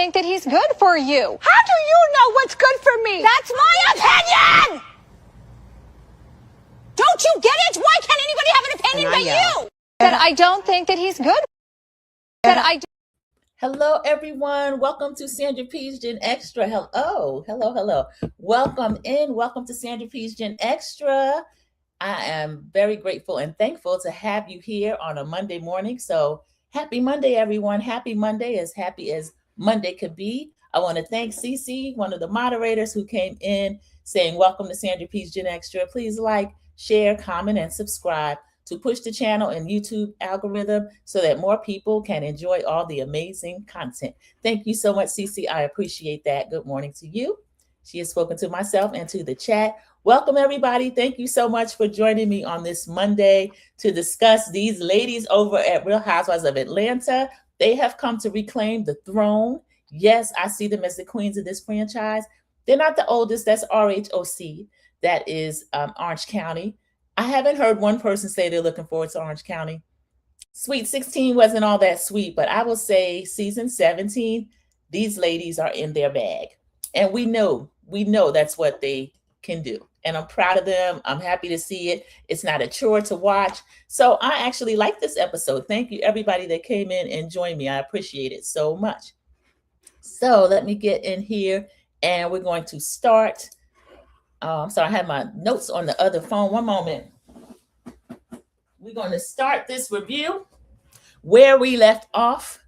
think that he's good for you. How do you know what's good for me? That's my opinion! Don't you get it? Why can't anybody have an opinion but you? That I don't think that he's good. That I do. Hello, everyone. Welcome to Sandra P's Gen Extra. Hello. Welcome in. Welcome to Sandra P's Gen Extra. I am very grateful and thankful to have you here on a Monday morning. So happy Monday, everyone. Happy Monday as Monday could be. I want to thank Cece, one of the moderators who came in saying, welcome to Sandra P's Gen Extra. Please like, share, comment, and subscribe to push the channel and YouTube algorithm so that more people can enjoy all the amazing content. Thank you so much, Cece. I appreciate that. Good morning to you. She has spoken to myself and to the chat. Welcome, everybody. Thank you so much for joining me on this Monday to discuss these ladies over at Real Housewives of Atlanta. They have come to reclaim the throne. Yes, I see them as the queens of this franchise. They're not the oldest. That's RHOC. That is Orange County. I haven't heard one person say they're looking forward to Orange County. Sweet 16 wasn't all that sweet, but I will say season 17, these ladies are in their bag. And we know that's what they can do. And I'm proud of them. I'm happy to see it. It's not a chore to watch. So I actually like this episode. Thank you, everybody that came in and joined me. I appreciate it so much. So let me get in here and we're going to start. So I have my notes on the other phone. One moment. We're going to start this review where we left off.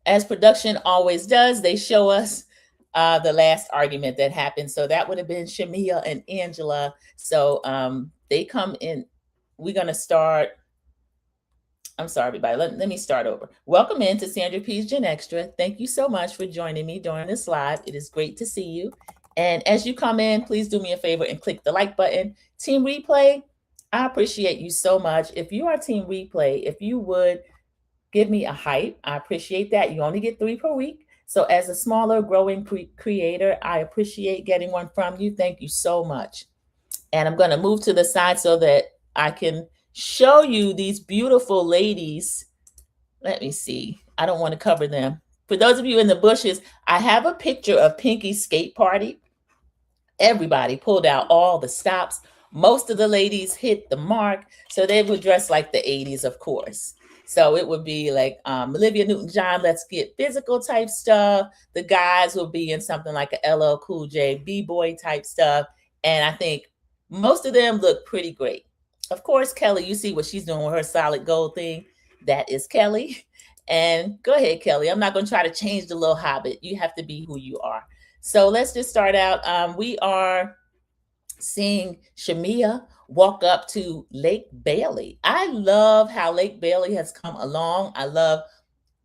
As production always does, they show us the last argument that happened. So that would have been Shamia and Angela. So they come in. We're going to start. I'm sorry, everybody. Let me start over. Welcome in to Sandra P's Gen Extra. Thank you so much for joining me during this live. It is great to see you. And as you come in, please do me a favor and click the like button. Team Replay, I appreciate you so much. If you are Team Replay, if you would give me a hype, I appreciate that. You only get 3 per week. So as a smaller growing creator, I appreciate getting one from you. Thank you so much. And I'm going to move to the side so that I can show you these beautiful ladies. Let me see. I don't want to cover them. For those of you in the bushes, I have a picture of Pinky's skate party. Everybody pulled out all the stops. Most of the ladies hit the mark. So they would dress like the 80s, of course. So it would be like Olivia Newton-John, let's get physical type stuff. The guys will be in something like a LL Cool J, B-boy type stuff. And I think most of them look pretty great. Of course, Kelly, you see what she's doing with her solid gold thing. That is Kelly. And go ahead, Kelly. I'm not going to try to change the little hobbit. You have to be who you are. So let's just start out. We are seeing Shamia walk up to Lake Bailey. I love how Lake Bailey has come along. I love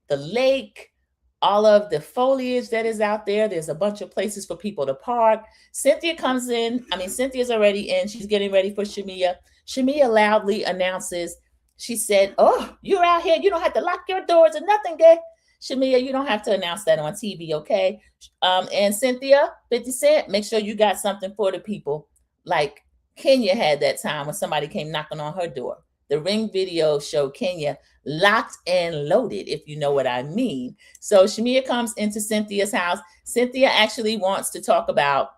the lake, all of the foliage that is out there. There's a bunch of places for people to park. Cynthia comes in. Cynthia's already in. She's getting ready for Shamia. Shamia loudly announces, she said, oh, you're out here. You don't have to lock your doors or nothing, gay. Shamia, you don't have to announce that on TV, okay? And Cynthia, 50 Cent, make sure you got something for the people. Like Kenya had that time when somebody came knocking on her door. The Ring video showed Kenya locked and loaded, if you know what I mean. So Shamia comes into Cynthia's house. Cynthia actually wants to talk about,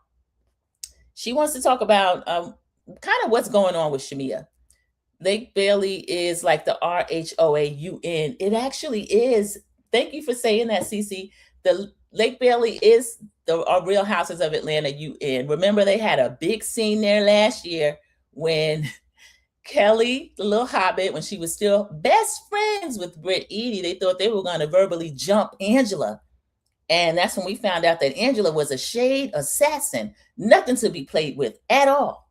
kind of what's going on with Shamia. Lake Bailey is like the RHOA-UN. It actually is. Thank you for saying that, Cece. The Lake Bailey is the Real Houses of Atlanta UN. Remember, they had a big scene there last year when Kelly, the little hobbit, when she was still best friends with Britt Edie, they thought they were going to verbally jump Angela. And that's when we found out that Angela was a shade assassin, nothing to be played with at all.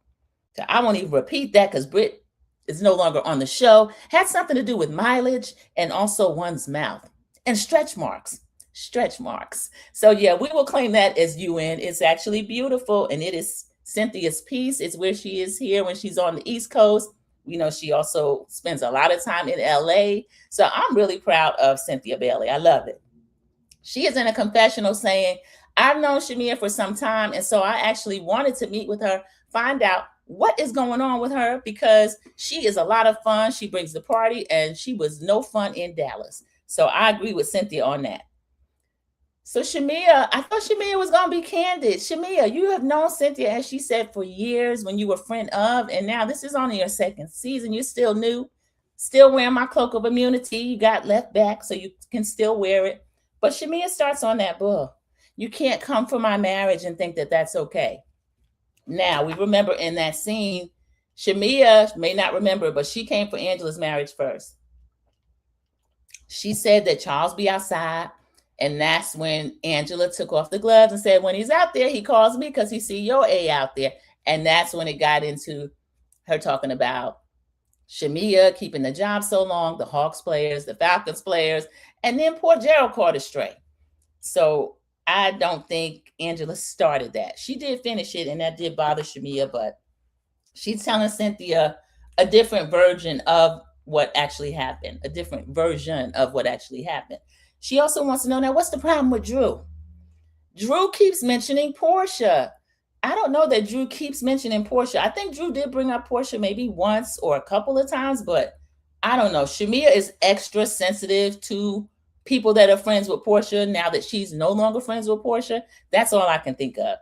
So I won't even repeat that because Britt is no longer on the show. Had something to do with mileage and also one's mouth. And stretch marks. So yeah, we will claim that as UN. It's actually beautiful. And it is Cynthia's piece. It's where she is here when she's on the East Coast. You know, she also spends a lot of time in LA. So I'm really proud of Cynthia Bailey. I love it. She is in a confessional saying, I've known Shamia for some time. And so I actually wanted to meet with her, find out what is going on with her, because she is a lot of fun. She brings the party and she was no fun in Dallas. So I agree with Cynthia on that. So Shamia, I thought Shamia was gonna be candid. Shamia, you have known Cynthia, as she said, for years when you were friend of, and now this is only your second season. You're still new, still wearing my cloak of immunity. You got left back, so you can still wear it. But Shamia starts on that bull. You can't come for my marriage and think that that's okay. Now we remember in that scene, Shamia may not remember, but she came for Angela's marriage first. She said that Charles be outside. And that's when Angela took off the gloves and said, when he's out there, he calls me because he see your A out there. And that's when it got into her talking about Shamia keeping the job so long, the Hawks players, the Falcons players, and then poor Gerald caught astray. So I don't think Angela started that. She did finish it, and that did bother Shamia, but she's telling Cynthia a different version of what actually happened, a different version of what actually happened. She also wants to know, now, what's the problem with Drew? Drew keeps mentioning Porsha. I don't know that Drew keeps mentioning Porsha. I think Drew did bring up Porsha maybe once or a couple of times, but I don't know. Shamia is extra sensitive to people that are friends with Porsha now that she's no longer friends with Porsha. That's all I can think of.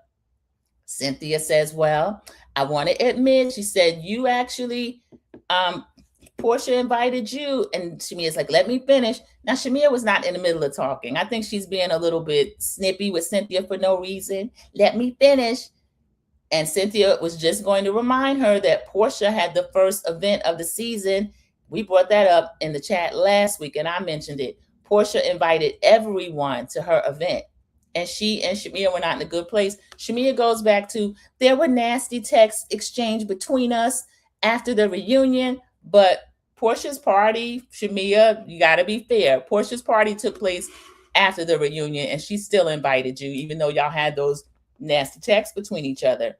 Cynthia says, well, I want to admit, she said, you actually, Porsha invited you, and Shamia's like, let me finish. Now, Shamia was not in the middle of talking. I think she's being a little bit snippy with Cynthia for no reason. Let me finish. And Cynthia was just going to remind her that Porsha had the first event of the season. We brought that up in the chat last week, and I mentioned it. Porsha invited everyone to her event, and she and Shamia were not in a good place. Shamia goes back to, there were nasty texts exchanged between us after the reunion, but Porsha's party, Shamia, you got to be fair. Porsha's party took place after the reunion, and she still invited you, even though y'all had those nasty texts between each other.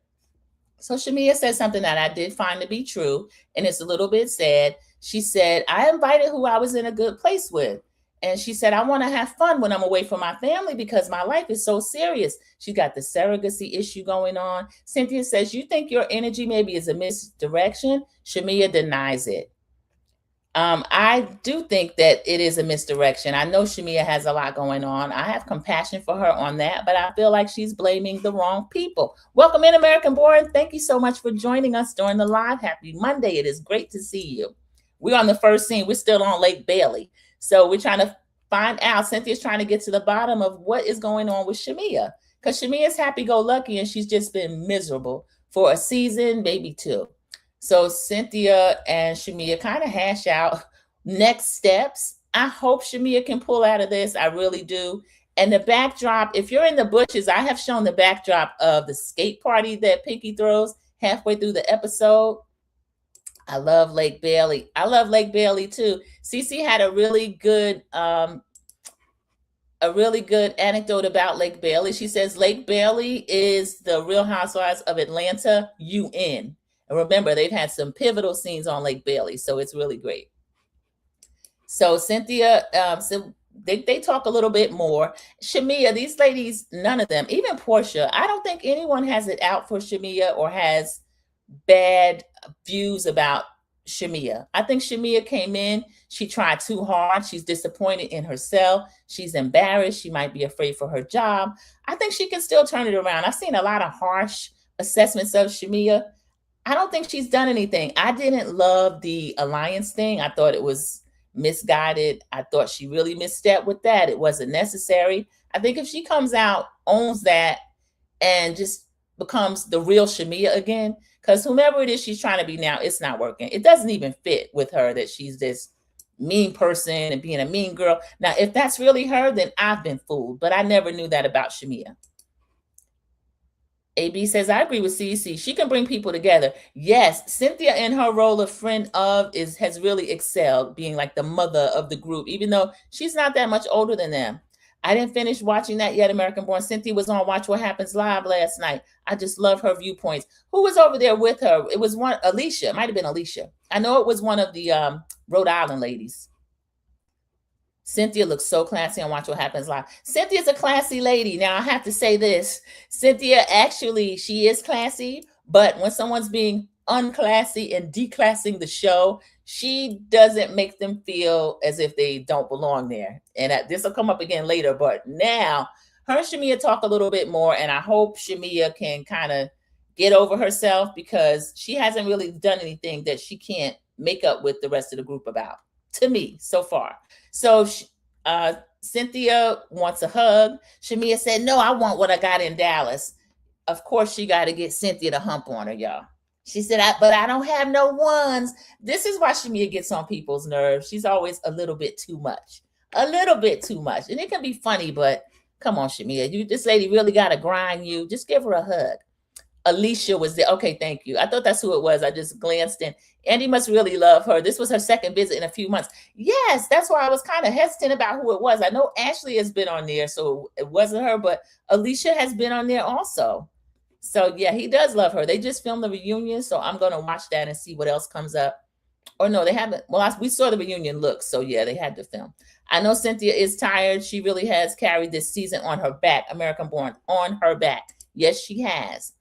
So Shamia said something that I did find to be true, and it's a little bit sad. She said, I invited who I was in a good place with. And she said, I want to have fun when I'm away from my family because my life is so serious. She got the surrogacy issue going on. Cynthia says, you think your energy maybe is a misdirection? Shamia denies it. I do think that it is a misdirection. I know Shamia has a lot going on. I have compassion for her on that, but I feel like she's blaming the wrong people. Welcome in, American Born. Thank you so much for joining us during the live. Happy Monday. It is great to see you. We're on the first scene. We're still on Lake Bailey. So we're trying to find out. Cynthia's trying to get to the bottom of what is going on with Shamia, because Shamia's happy-go-lucky and she's just been miserable for a season, maybe two. So Cynthia and Shamia kind of hash out next steps. I hope Shamia can pull out of this. I really do. And the backdrop, if you're in the bushes, I have shown the backdrop of the skate party that Pinky throws halfway through the episode. I love Lake Bailey. I love Lake Bailey too. Cece had a really good anecdote about Lake Bailey. She says Lake Bailey is the Real Housewives of Atlanta UN. And remember, they've had some pivotal scenes on Lake Bailey, so it's really great. So Cynthia, so they talk a little bit more. Shamia, these ladies, none of them, even Porsha, I don't think anyone has it out for Shamia or has bad views about Shamia. I think Shamia came in, she tried too hard. She's disappointed in herself. She's embarrassed. She might be afraid for her job. I think she can still turn it around. I've seen a lot of harsh assessments of Shamia. I don't think she's done anything. I didn't love the alliance thing. I thought it was misguided. I thought she really misstepped with that. It wasn't necessary. I think if she comes out, owns that, and just becomes the real Shamia again, because whomever it is she's trying to be now, it's not working. It doesn't even fit with her that she's this mean person and being a mean girl. Now, if that's really her, then I've been fooled, but I never knew that about Shamia. AB says, I agree with CC. She can bring people together. Yes, Cynthia in her role of friend of has really excelled, being like the mother of the group, even though she's not that much older than them. I didn't finish watching that yet, American Born. Cynthia was on Watch What Happens Live last night. I just love her viewpoints. Who was over there with her? It was one, Alicia. It might have been Alicia. I know it was one of the Rhode Island ladies. Cynthia looks so classy on Watch What Happens Live. Cynthia's a classy lady. Now, I have to say this. Cynthia, actually, she is classy, but when someone's being unclassy and declassing the show, she doesn't make them feel as if they don't belong there. And this will come up again later, but now her and Shamia talk a little bit more, and I hope Shamia can kind of get over herself, because she hasn't really done anything that she can't make up with the rest of the group about, to me, so far. So Cynthia wants a hug. Shamia said, no, I want what I got in Dallas. Of course, she got to get Cynthia to hump on her, y'all. She said, but I don't have no ones. This is why Shamia gets on people's nerves. She's always a little bit too much. A little bit too much. And it can be funny, but come on, Shamia. This lady really got to grind you. Just give her a hug. Alicia was there. Okay, thank you. I thought that's who it was. I just glanced in. Andy must really love her. This was her second visit in a few months. Yes, that's why I was kind of hesitant about who it was. I know Ashley has been on there, so it wasn't her, but Alicia has been on there also. So yeah, he does love her. They just filmed the reunion, so I'm going to watch that and see what else comes up. Or no, they haven't. Well, we saw the reunion look, so yeah, they had to film. I know Cynthia is tired. She really has carried this season on her back. American Born on her back. Yes, she has.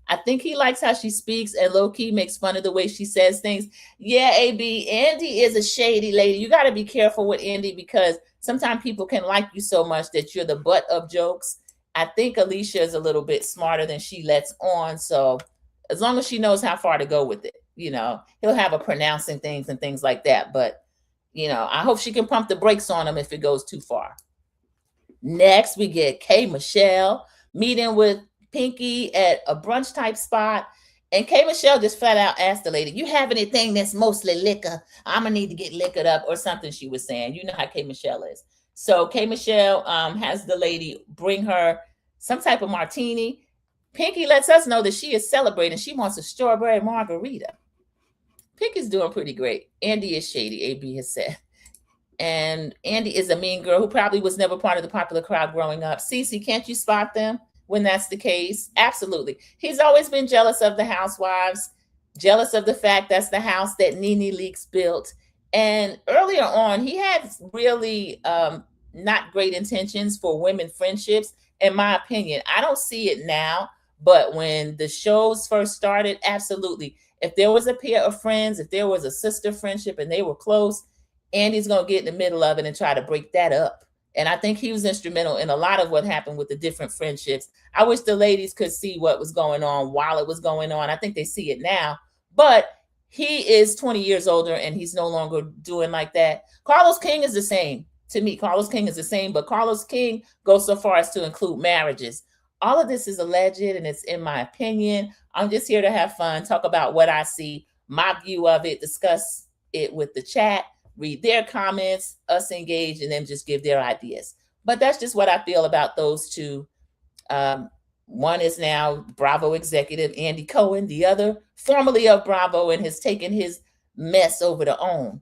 I think he likes how she speaks, and low-key makes fun of the way she says things. Yeah, AB, Andy is a shady lady. You got to be careful with Andy, because sometimes people can like you so much that you're the butt of jokes. I think Alicia is a little bit smarter than she lets on. So as long as she knows how far to go with it, he'll have her pronouncing things and things like that. But, I hope she can pump the brakes on him if it goes too far. Next, we get K. Michelle meeting with Pinky at a brunch type spot. And K. Michelle just flat out asked the lady, you have anything that's mostly liquor? I'm going to need to get liquored up, or something she was saying. You know how K. Michelle is. So K. Michelle has the lady bring her some type of martini. Pinky lets us know that she is celebrating. She wants a strawberry margarita. Pinky's doing pretty great. Andy is shady, AB has said. And Andy is a mean girl who probably was never part of the popular crowd growing up. Cece, can't you spot them when that's the case? Absolutely. He's always been jealous of the housewives, jealous of the fact that's the house that Nene Leakes built. And earlier on, he had really not great intentions for women friendships, in my opinion. I don't see it now, but when the shows first started, absolutely. If there was a pair of friends, if there was a sister friendship and they were close, Andy's going to get in the middle of it and try to break that up. And I think he was instrumental in a lot of what happened with the different friendships. I wish the ladies could see what was going on while it was going on. I think they see it now, but he is 20 years older and he's no longer doing like that. Carlos King is the same. To me, Carlos King is the same, but Carlos King goes so far as to include marriages. All of this is alleged, and it's in my opinion. I'm just here to have fun, talk about what I see, my view of it, discuss it with the chat, read their comments, us engage, and then just give their ideas. But that's just what I feel about those two. One is now Bravo executive Andy Cohen, the other formerly of Bravo, and has taken his mess over to OWN.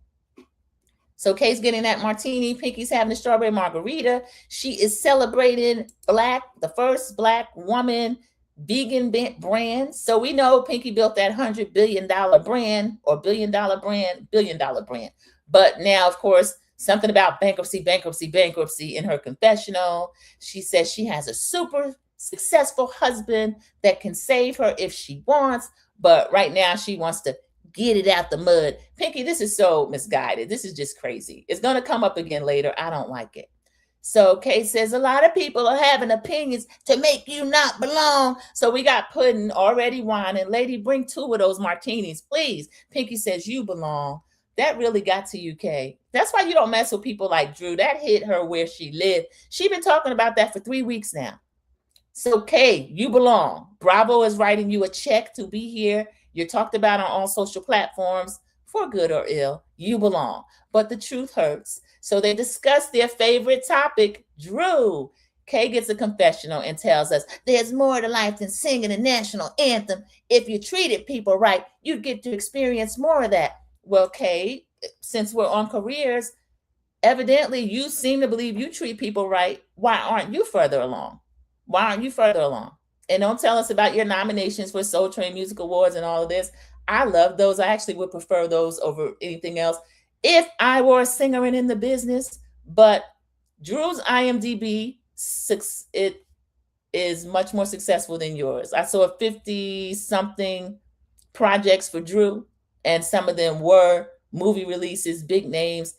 So Kay's getting that martini. Pinky's having a strawberry margarita. She is celebrating the first Black woman vegan brand. So we know Pinky built that $100 billion brand, or billion dollar brand. But now, of course, something about bankruptcy in her confessional. She says she has a super successful husband that can save her if she wants. But right now she wants to get it out the mud. Pinky, this is so misguided. This is just crazy. It's going to come up again later. I don't like it. So Kay says, a lot of people are having opinions to make you not belong. So we got Puddin' already whining. Lady, bring 2 of those martinis, please. Pinky says, you belong. That really got to you, Kay. That's why you don't mess with people like Drew. That hit her where she lived. She's been talking about that for 3 weeks now. So Kay, you belong. Bravo is writing you a check to be here. You're talked about on all social platforms, for good or ill. You belong. But the truth hurts. So they discuss their favorite topic, Drew. Kay gets a confessional and tells us, there's more to life than singing a national anthem. If you treated people right, you'd get to experience more of that. Well, Kay, since we're on careers, evidently you seem to believe you treat people right. Why aren't you further along? And don't tell us about your nominations for Soul Train Music Awards and all of this. I love those. I actually would prefer those over anything else if I were a singer and in the business. But Drew's IMDb, it is much more successful than yours. I saw 50-something projects for Drew, and some of them were movie releases, big names.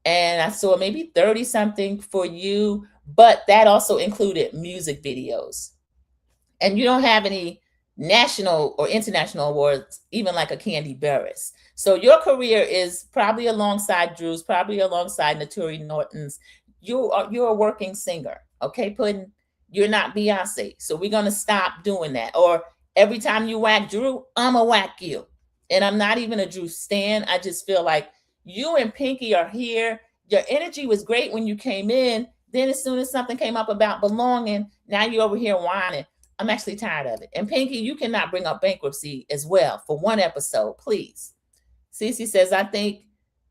And I saw maybe 30-something for you. but that also included music videos. And you don't have any national or international awards, even like a Candy Burris. So your career is probably alongside Drew's, probably alongside Naturi Norton's. You're a working singer, okay? Puddin', you're not Beyonce, so we're gonna stop doing that. Or every time you whack Drew, I'ma whack you. And I'm not even a Drew stan. I just feel like you and Pinky are here. Your energy was great when you came in. Then as soon as something came up about belonging, now you're over here whining. I'm actually tired of it. And Pinky, you cannot bring up bankruptcy as well for one episode, please. Cece says, I think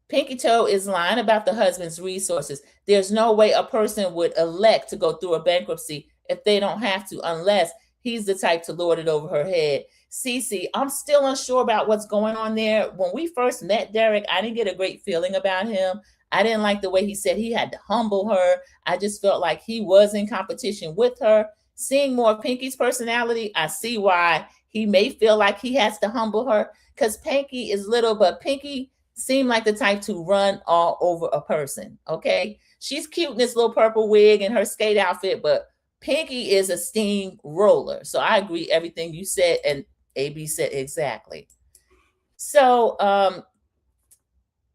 Pinky Toe is lying about the husband's resources. There's no way a person would elect to go through a bankruptcy if they don't have to, unless he's the type to lord it over her head. Cece, I'm still unsure about what's going on there. When we first met Derek, I didn't get a great feeling about him. I didn't like the way he said he had to humble her. I just felt like he was in competition with her. Seeing more Pinky's personality, I see why he may feel like he has to humble her, because Pinky is little, but Pinky seemed like the type to run all over a person, okay? She's cute in this little purple wig and her skate outfit, but Pinky is a steamroller. So I agree everything you said, and AB said exactly. So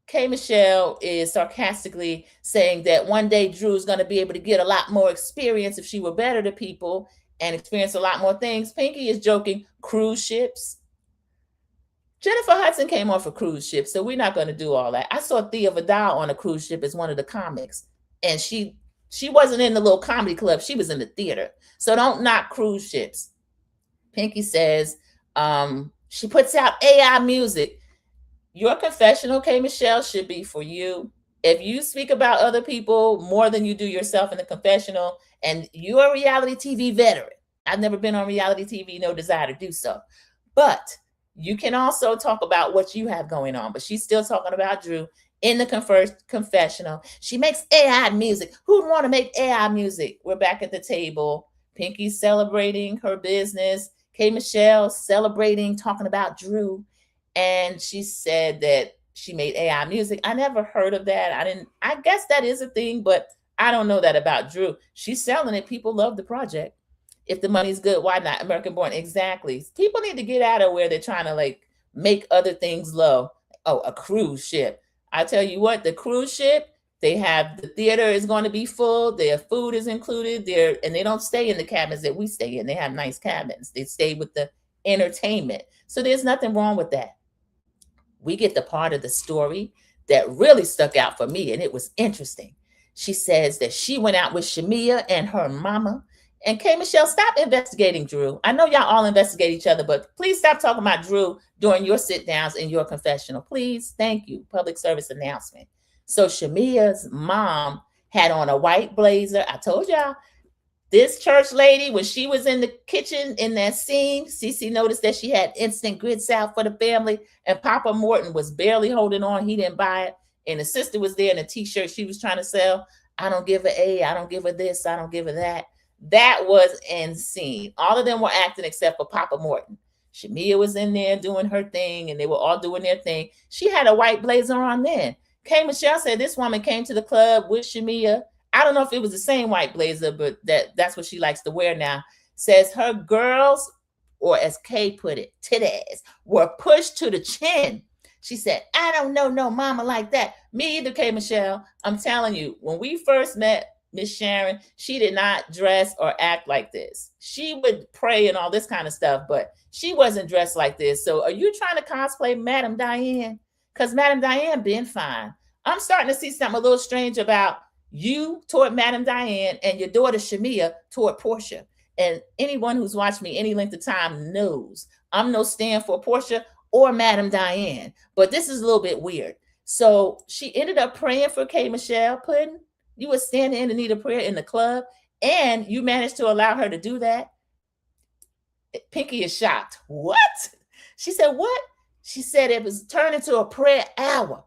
K. Michelle is sarcastically saying that one day Drew is going to be able to get a lot more experience if she were better to people and experience a lot more things. Pinky is joking, cruise ships. Jennifer Hudson came off a cruise ship, so we're not going to do all that. I saw Thea Vidal on a cruise ship as one of the comics, and she wasn't in the little comedy club. She was in the theater. So don't knock cruise ships. Pinky says she puts out AI music. Your confessional, K. Michelle, should be for you. If you speak about other people more than you do yourself in the confessional, and you're a reality TV veteran, I've never been on reality TV, no desire to do so, but you can also talk about what you have going on. But she's still talking about Drew in the confessional. She makes AI music. Who'd want to make AI music? We're back at the table. Pinky's celebrating her business. K. Michelle celebrating, talking about Drew. And she said that she made AI music. I never heard of that. I guess that is a thing, but I don't know that about Drew. She's selling it. People love the project. If the money's good, why not? American born. Exactly. People need to get out of where they're trying to like make other things low. Oh, a cruise ship. I tell you what, the cruise ship, they have the theater is going to be full. Their food is included there, and they don't stay in the cabins that we stay in. They have nice cabins. They stay with the entertainment. So there's nothing wrong with that. We get the part of the story that really stuck out for me, and it was interesting. She says that she went out with Shamia and her mama. And K. Michelle, stop investigating Drew. I know y'all all investigate each other, but please stop talking about Drew during your sit downs and your confessional. Please. Thank you. Public service announcement. So Shamia's mom had on a white blazer. I told y'all, this church lady, when she was in the kitchen in that scene, Cece noticed that she had instant grits out for the family, and Papa Morton was barely holding on. He didn't buy it. And the sister was there in a t-shirt she was trying to sell. I don't give her A. I don't give her this. I don't give her that. That was insane. All of them were acting except for Papa Morton. Shamia was in there doing her thing, and they were all doing their thing. She had a white blazer on then. K. Michelle said this woman came to the club with Shamia. I don't know if it was the same white blazer, but that's what she likes to wear now. Says her girls, or as Kay put it, titties, were pushed to the chin. She said, I don't know no mama like that. Me either, K. Michelle. I'm telling you, when we first met Miss Sharon, she did not dress or act like this. She would pray and all this kind of stuff, but she wasn't dressed like this. So are you trying to cosplay Madame Diane? Because Madame Diane been fine. I'm starting to see something a little strange about you toward Madame Diane and your daughter Shamia toward Porsha. And anyone who's watched me any length of time knows I'm no stand for Porsha or Madame Diane, but this is a little bit weird. So she ended up praying for K. Michelle Puddin'. You were standing in the need of prayer in the club, and you managed to allow her to do that. Pinky is shocked. What? She said, what? She said it was turned into a prayer hour.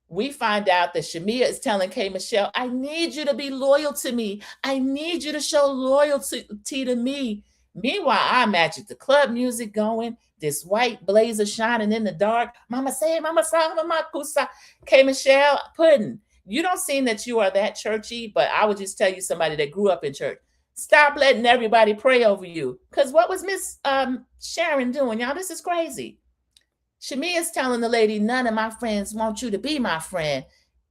We find out that Shamia is telling K. Michelle, I need you to be loyal to me. I need you to show loyalty to me. Meanwhile, I imagine the club music going, this white blazer shining in the dark. Mama say, Mama sa, Mama kusa. K. Michelle Puddin'. You don't seem that you are that churchy, but I would just tell you, somebody that grew up in church, stop letting everybody pray over you. Because what was Miss Sharon doing? Y'all, this is crazy. Shamia's telling the lady, none of my friends want you to be my friend.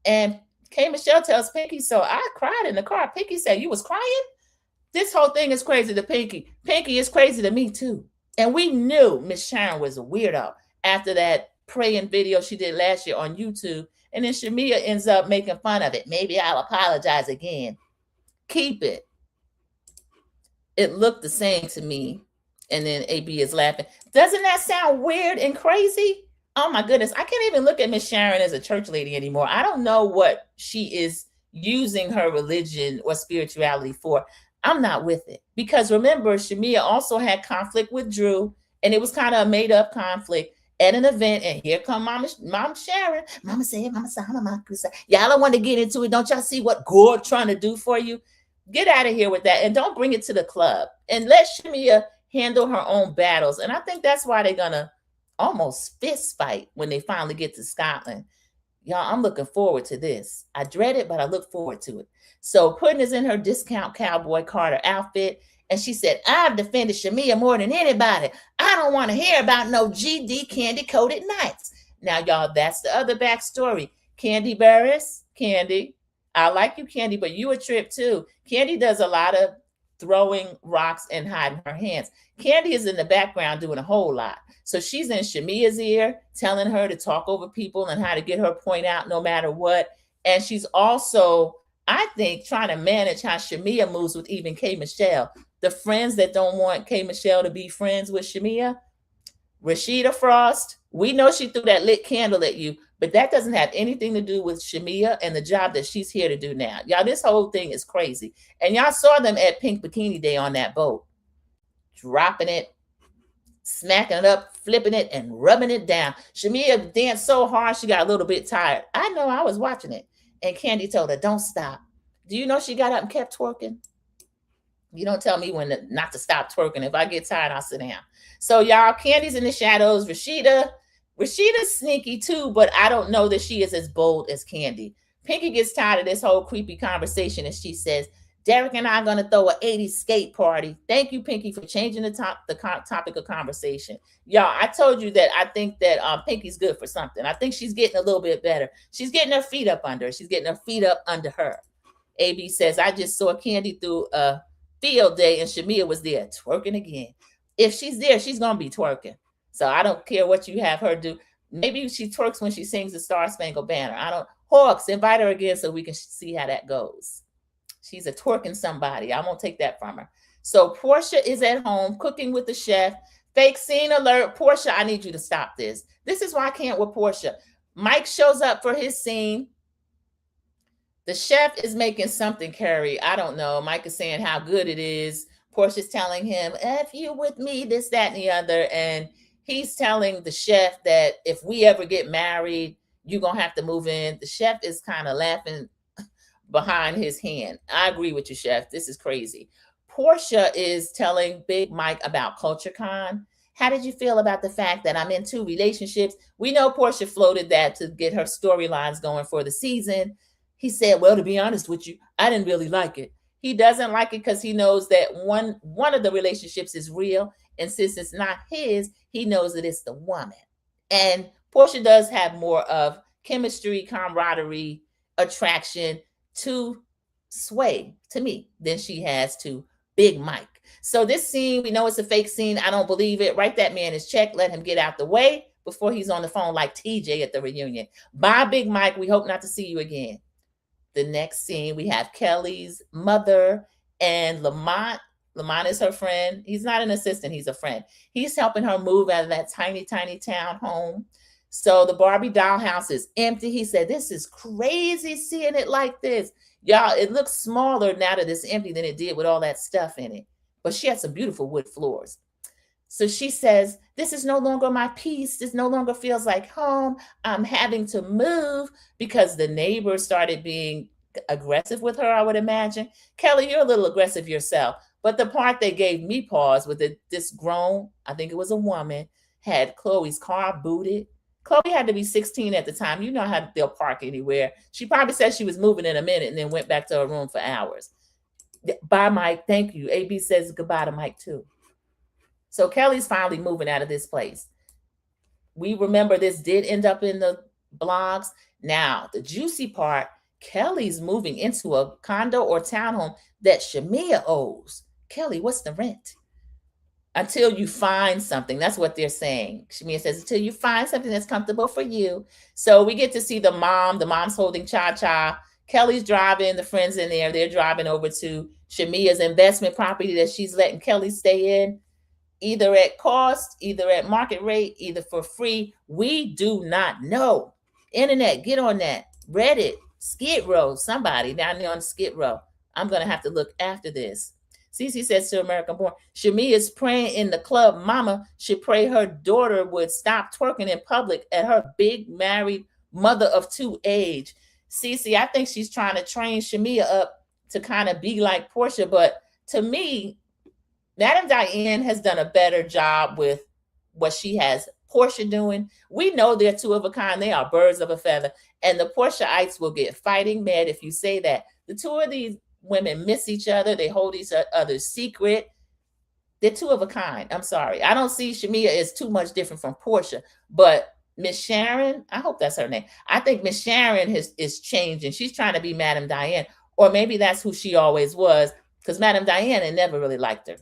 And K. Michelle tells Pinky, so I cried in the car. Pinky said, you was crying? This whole thing is crazy to Pinky. Pinky is crazy to me too. And we knew Miss Sharon was a weirdo after that praying video she did last year on YouTube. And then Shamia ends up making fun of it. Maybe I'll apologize again. Keep it. It looked the same to me. And then AB is laughing. Doesn't that sound weird and crazy? Oh my goodness. I can't even look at Miss Sharon as a church lady anymore. I don't know what she is using her religion or spirituality for. I'm not with it. Because remember, Shamia also had conflict with Drew. And it was kind of a made up conflict at an event. And here come Mama Sharon. Mama said, Mama said, Mama said. Y'all don't want to get into it. Don't y'all see what God trying to do for you? Get out of here with that. And don't bring it to the club. And let Shamia handle her own battles. And I think that's why they're going to almost fist fight when they finally get to Scotland. Y'all, I'm looking forward to this. I dread it, but I look forward to it. So Puddin' is in her discount Cowboy Carter outfit. And she said, I've defended Shamia more than anybody. I don't want to hear about no GD candy-coated nights. Now, y'all, that's the other backstory. Candy Barris, Candy. I like you, Candy, but you a trip too. Candy does a lot of throwing rocks and hiding her hands. Candy is in the background doing a whole lot. So she's in Shamia's ear, telling her to talk over people and how to get her point out no matter what. And she's also, I think, trying to manage how Shamia moves with even K. Michelle. The friends that don't want K. Michelle to be friends with Shamia. Rashida Frost, we know she threw that lit candle at you, but that doesn't have anything to do with Shamia and the job that she's here to do now. Y'all, this whole thing is crazy. And y'all saw them at Pink Bikini Day on that boat. Dropping it, smacking it up, flipping it, and rubbing it down. Shamia danced so hard, she got a little bit tired. I know, I was watching it. And Candy told her, don't stop. Do you know she got up and kept twerking? You don't tell me when not to stop twerking. If I get tired, I'll sit down. So y'all, Candy's in the shadows. Rashida's sneaky too, but I don't know that she is as bold as Candy. Pinky gets tired of this whole creepy conversation and she says, Derek and I are going to throw an 80s skate party. Thank you, Pinky, for changing the topic of conversation. Y'all, I told you that I think that Pinky's good for something. I think she's getting a little bit better. She's getting her feet up under her. She's getting her feet up under her. AB says, I just saw Candy through a field day and Shamia was there twerking again. If she's there, she's going to be twerking. So I don't care what you have her do. Maybe she twerks when she sings the Star Spangled Banner. Hawks, invite her again so we can see how that goes. She's a twerking somebody. I won't take that from her. So Porsha is at home cooking with the chef. Fake scene alert. Porsha, I need you to stop this. This is why I can't with Porsha. Mike shows up for his scene. The chef is making something curry. I don't know. Mike is saying how good it is. Porsha's telling him, if you with me, this, that, and the other. And he's telling the chef that if we ever get married, you're going to have to move in. The chef is kind of laughing behind his hand. I agree with you, chef. This is crazy. Porsha is telling Big Mike about CultureCon. How did you feel about the fact that I'm in 2 relationships? We know Porsha floated that to get her storylines going for the season. He said, well, to be honest with you, I didn't really like it. He doesn't like it because he knows that one of the relationships is real. And since it's not his, he knows that it's the woman. And Porsha does have more of chemistry, camaraderie, attraction to Sway, to me, than she has to Big Mike. So this scene, we know it's a fake scene. I don't believe it. Write that man his check. Let him get out the way before he's on the phone like TJ at the reunion. Bye, Big Mike. We hope not to see you again. The next scene, we have Kelly's mother and Lamont. Lamont is her friend. He's not an assistant. He's a friend. He's helping her move out of that tiny, tiny town home. So the Barbie dollhouse is empty. He said, this is crazy seeing it like this. Y'all, it looks smaller now that it's empty than it did with all that stuff in it. But she had some beautiful wood floors. So she says, this is no longer my piece. This no longer feels like home. I'm having to move because the neighbors started being aggressive with her, I would imagine. Kelly, you're a little aggressive yourself. But the part that gave me pause was that this grown, I think it was a woman, had Chloe's car booted. Chloe had to be 16 at the time. You know how they'll park anywhere. She probably said she was moving in a minute and then went back to her room for hours. Bye, Mike. Thank you. AB says goodbye to Mike, too. So Kelly's finally moving out of this place. We remember this did end up in the blogs. Now, the juicy part, Kelly's moving into a condo or townhome that Shamia owes. Kelly, what's the rent? Until you find something. That's what they're saying. Shamia says, until you find something that's comfortable for you. So we get to see the mom. The mom's holding Cha-Cha. Kelly's driving. The friends in there. They're driving over to Shamia's investment property that she's letting Kelly stay in. Either at cost, either at market rate, either for free. We do not know. Internet, get on that. Reddit, Skid Row, somebody down there on Skid Row. I'm going to have to look after this. Cece says to American Born, Shamia is praying in the club. Mama should pray her daughter would stop twerking in public at her big married mother of two age. Cece, I think she's trying to train Shamia up to kind of be like Porsha. But to me, Madam Diane has done a better job with what she has Porsha doing. We know they're two of a kind. They are birds of a feather. And the Porshaites will get fighting mad if you say that. The two of these women miss each other. They hold each other's secret. They're two of a kind. I'm sorry. I don't see Shamia as too much different from Porsha. But Miss Sharon, I hope that's her name. I think Miss Sharon is changing. She's trying to be Madam Diane. Or maybe that's who she always was. Because Madam Diane never really liked her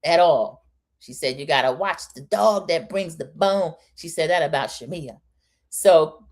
at all. She said, you got to watch the dog that brings the bone. She said that about Shamia. So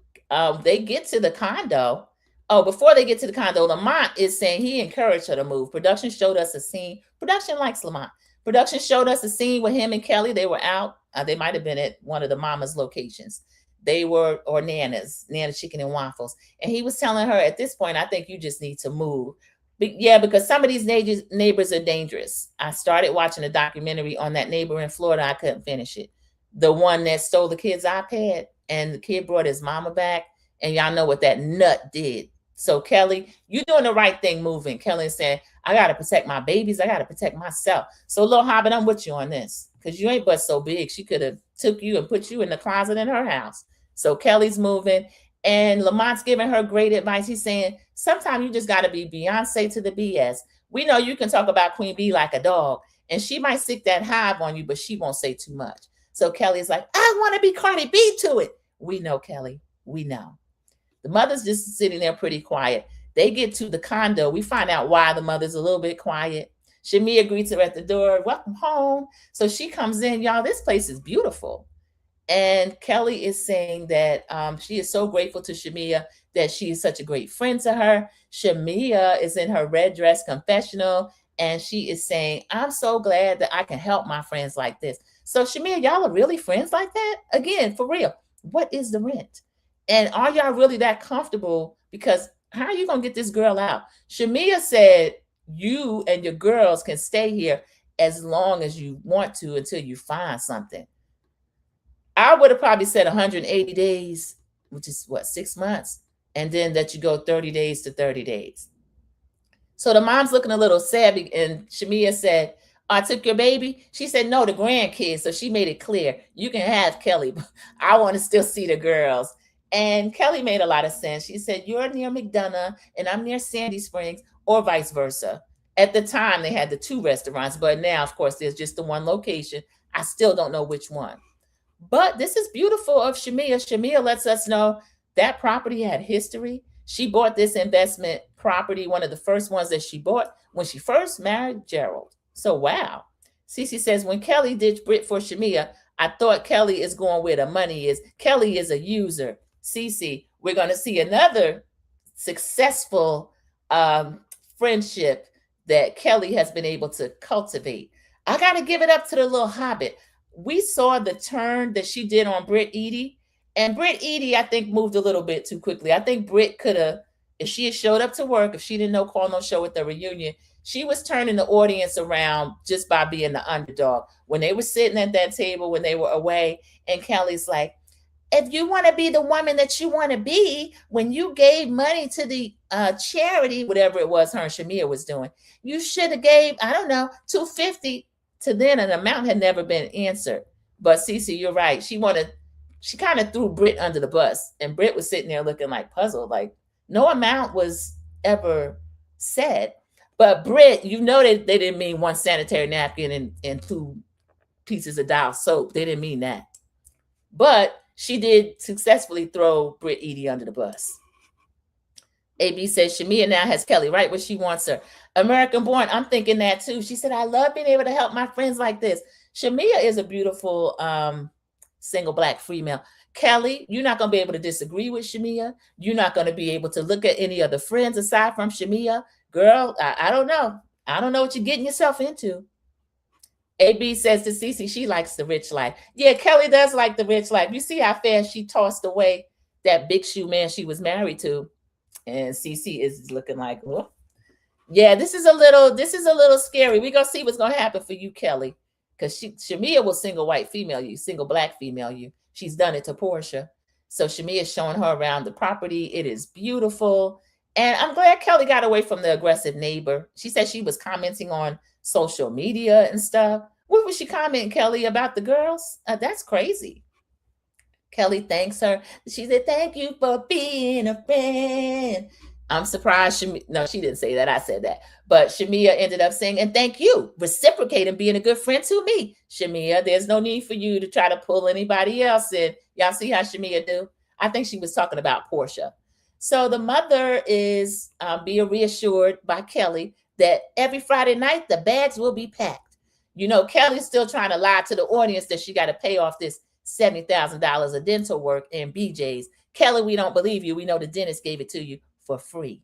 they get to the condo. Oh, before they get to the condo, Lamont is saying he encouraged her to move. Production showed us a scene. Production likes Lamont. Production showed us a scene with him and Kelly. They were out. They might have been at one of the mama's locations. They were, or Nana's Chicken and Waffles. And he was telling her, at this point, I think you just need to move. Yeah, because some of these neighbors are dangerous. I started watching a documentary on that neighbor in Florida. I couldn't finish it. The one that stole the kid's iPad and the kid brought his mama back. And y'all know what that nut did. So Kelly, you're doing the right thing moving. Kelly is saying, I got to protect my babies. I got to protect myself. So Lil Hobbit, I'm with you on this. Because you ain't but so big. She could have took you and put you in the closet in her house. So Kelly's moving. And Lamont's giving her great advice. He's saying, sometimes you just got to be Beyonce to the BS. We know you can talk about Queen Bee like a dog. And she might stick that hive on you, but she won't say too much. So Kelly's like, I want to be Cardi B to it. We know, Kelly. We know. The mother's just sitting there pretty quiet. They get to the condo. We find out why the mother's a little bit quiet. Shamia greets her at the door. Welcome home. So she comes in. Y'all, this place is beautiful. And Kelly is saying that she is so grateful to Shamia that she is such a great friend to her. Shamia is in her red dress confessional. And she is saying, I'm so glad that I can help my friends like this. So Shamia, y'all are really friends like that? Again, for real. What is the rent? And are y'all really that comfortable? Because how are you going to get this girl out? Shamia said, you and your girls can stay here as long as you want to until you find something. I would have probably said 180 days, which is what, 6 months? And then that you go 30 days to 30 days. So the mom's looking a little sad. And Shamia said, I took your baby. She said, no, the grandkids. So she made it clear. You can have Kelly. But I want to still see the girls. And Kelly made a lot of sense. She said, you're near McDonough and I'm near Sandy Springs, or vice versa. At the time, they had the two restaurants. But now, of course, there's just the one location. I still don't know which one. But this is beautiful of Shamia. Shamia lets us know that property had history. She bought this investment property, one of the first ones that she bought when she first married Gerald. So, wow. Cece says, when Kelly ditched Britt for Shamia, I thought Kelly is going where the money is. Kelly is a user. Cece, we're going to see another successful friendship that Kelly has been able to cultivate. I got to give it up to the little hobbit. We saw the turn that she did on Britt Eady. And Britt Eady, I think, moved a little bit too quickly. I think Britt could have, if she had showed up to work, if she didn't know call no show at the reunion, she was turning the audience around just by being the underdog. When they were sitting at that table, when they were away, and Kelly's like, if you want to be the woman that you want to be, when you gave money to the charity, whatever it was her and Shamia was doing, you should have gave, I don't know, $250 to then. An amount had never been answered. But Cece, you're right. She wanted she kind of threw Britt under the bus, and Britt was sitting there looking like puzzled, like no amount was ever said. But Britt, you know that they didn't mean one sanitary napkin and 2 pieces of dial soap. They didn't mean that. But she did successfully throw Britt Edie under the bus. AB says Shamia now has Kelly right where she wants her. American born, I'm thinking that too. She said, I love being able to help my friends like this. Shamia is a beautiful single black female. Kelly, you're not going to be able to disagree with Shamia. You're not going to be able to look at any other friends aside from Shamia. Girl, I don't know. I don't know what you're getting yourself into. AB says to Cece, she likes the rich life. Yeah, Kelly does like the rich life. You see how fast she tossed away that big shoe man she was married to. And Cece is looking like, well, yeah, this is a little scary. We're gonna see what's gonna happen for you, Kelly. Because Shamia will single white female you, single black female you. She's done it to Porsha. So Shamia is showing her around the property. It is beautiful. And I'm glad Kelly got away from the aggressive neighbor. She said she was commenting on social media and stuff. What was she commenting, Kelly, about the girls? That's crazy. Kelly thanks her. She said, thank you for being a friend. I'm surprised. No, she didn't say that. I said that. But Shamia ended up saying, and thank you, reciprocating being a good friend to me. Shamia, there's no need for you to try to pull anybody else in. Y'all see how Shamia do? I think she was talking about Porsha. So the mother is being reassured by Kelly that every Friday night, the bags will be packed. You know, Kelly's still trying to lie to the audience that she got to pay off this $70,000 of dental work and BJ's. Kelly, we don't believe you. We know the dentist gave it to you for free.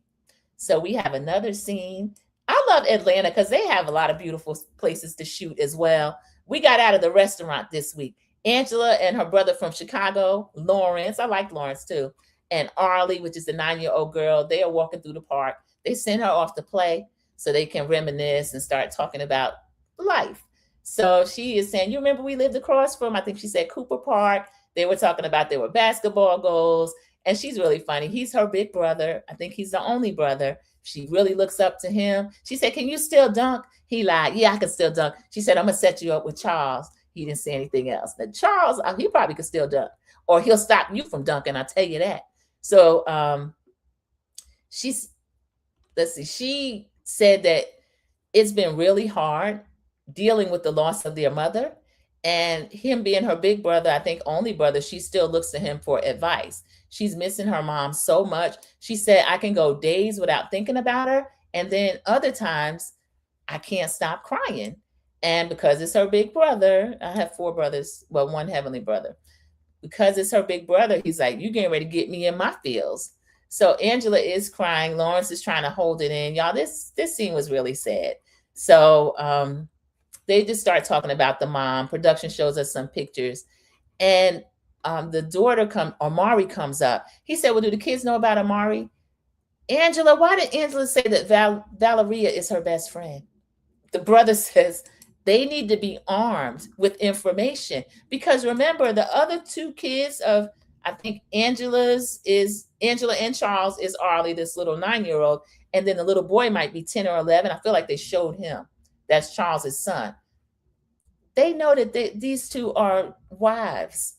So we have another scene. I love Atlanta because they have a lot of beautiful places to shoot as well. We got out of the restaurant this week. Angela and her brother from Chicago, Lawrence, I like Lawrence too, and Arlie, which is the 9-year-old girl, they are walking through the park. They send her off to play so they can reminisce and start talking about life. So she is saying, you remember we lived across from, I think she said Cooper Park. They were talking about there were basketball goals. And she's really funny. He's her big brother. I think he's the only brother. She really looks up to him. She said, can you still dunk? He lied. Yeah, I can still dunk. She said, I'm going to set you up with Charles. He didn't say anything else. Now, Charles, he probably could still dunk. Or he'll stop you from dunking. I'll tell you that. So she said that it's been really hard dealing with the loss of their mother. And him being her big brother, I think only brother, she still looks to him for advice. She's missing her mom so much. She said, I can go days without thinking about her. And then other times I can't stop crying. And because it's her big brother, I have 4 brothers, well, 1 heavenly brother. Because it's her big brother, he's like, you getting ready to get me in my feels. So Angela is crying. Lawrence is trying to hold it in. Y'all, this scene was really sad. So they just start talking about the mom. Production shows us some pictures. And the daughter Amari comes up. He said, well, do the kids know about Amari? Angela, why did Angela say that Valeria is her best friend? The brother says they need to be armed with information. Because remember, the other 2 kids of, I think Angela and Charles is Arlie, this little 9-year-old. And then the little boy might be 10 or 11. I feel like they showed him. That's Charles's son. They know that these 2 are wives.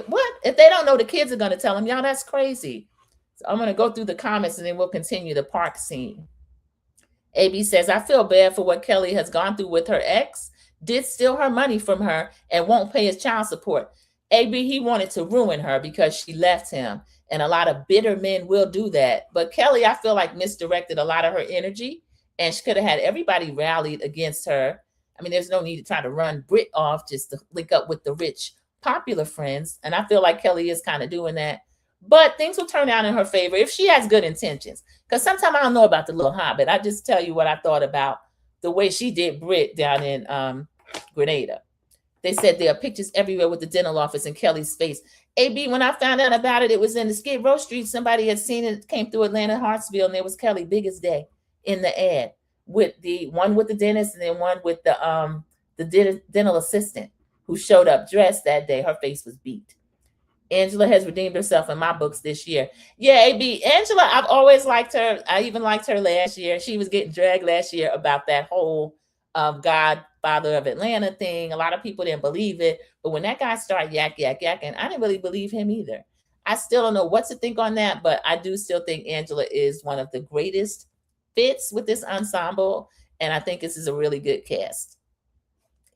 What? If they don't know, the kids are going to tell them, y'all, that's crazy. So I'm going to go through the comments and then we'll continue the park scene. AB says, I feel bad for what Kelly has gone through with her ex, did steal her money from her and won't pay his child support. AB, he wanted to ruin her because she left him. And a lot of bitter men will do that. But Kelly, I feel like misdirected a lot of her energy and she could have had everybody rallied against her. I mean, there's no need to try to run Britt off just to link up with the rich popular friends. And I feel like Kelly is kind of doing that. But things will turn out in her favor if she has good intentions. Because sometimes I don't know about the little hobbit. I just tell you what I thought about the way she did Britt down in Grenada. They said there are pictures everywhere with the dental office and Kelly's face. AB, when I found out about it, it was in the Skid Row Street. Somebody had seen it, came through Atlanta, Hartsville, and there was Kelly, biggest day in the ad. With the one with the dentist and then one with the dental assistant who showed up dressed that day. Her face was beat. Angela has redeemed herself in my books this year. Yeah, AB, Angela, I've always liked her. I even liked her last year. She was getting dragged last year about that whole Godfather of Atlanta thing. A lot of people didn't believe it. But when that guy started yakking, I didn't really believe him either. I still don't know what to think on that, but I do still think Angela is one of the greatest fits with this ensemble. And I think this is a really good cast.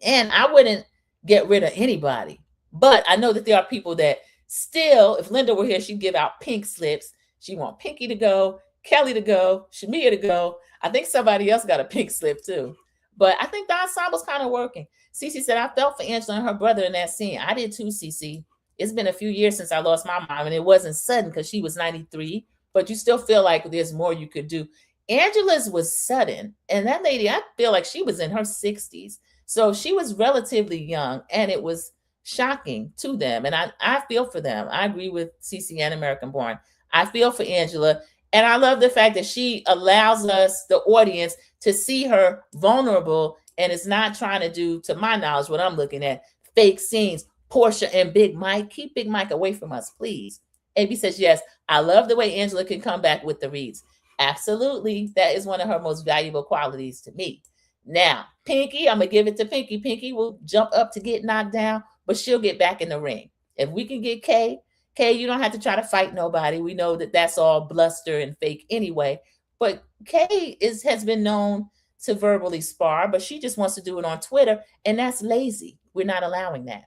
And I wouldn't get rid of anybody. But I know that there are people that still, if Linda were here, she'd give out pink slips. She want Pinky to go, Kelly to go, Shamia to go. I think somebody else got a pink slip too. But I think the ensemble's kind of working. Cece said, I felt for Angela and her brother in that scene. I did too, Cece. It's been a few years since I lost my mom, and it wasn't sudden because she was 93, but you still feel like there's more you could do. Angela's was sudden, and that lady, I feel like she was in her 60s. So she was relatively young, and it was shocking to them. And I feel for them. I agree with Cece and American Born. I feel for Angela. And I love the fact that she allows us, the audience, to see her vulnerable and is not trying to do, to my knowledge, what I'm looking at, fake scenes. Porsha and Big Mike, keep Big Mike away from us, please. AB says, yes, I love the way Angela can come back with the reads. Absolutely. That is one of her most valuable qualities to me. Now, Pinky, I'm going to give it to Pinky. Pinky will jump up to get knocked down, but she'll get back in the ring. If we can get Kay, you don't have to try to fight nobody. We know that that's all bluster and fake anyway. But Kay has been known to verbally spar, but she just wants to do it on Twitter, and that's lazy. We're not allowing that.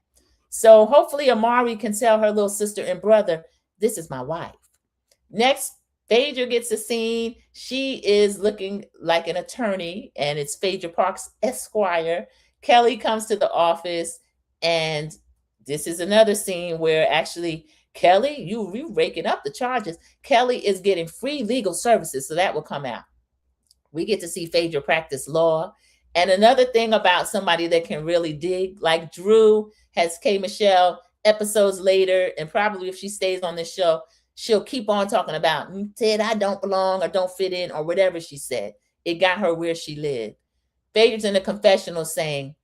So hopefully Amari can tell her little sister and brother, this is my wife. Next, Phaedra gets a scene. She is looking like an attorney, and it's Phaedra Parks Esquire. Kelly comes to the office, and this is another scene where actually Kelly, you raking up the charges. Kelly is getting free legal services, so that will come out. We get to see Phaedra practice law. And another thing about somebody that can really dig, like Drew has K. Michelle episodes later, and probably if she stays on this show, she'll keep on talking about, said I don't belong or don't fit in or whatever she said. It got her where she lived. Phaedra's in the confessional saying,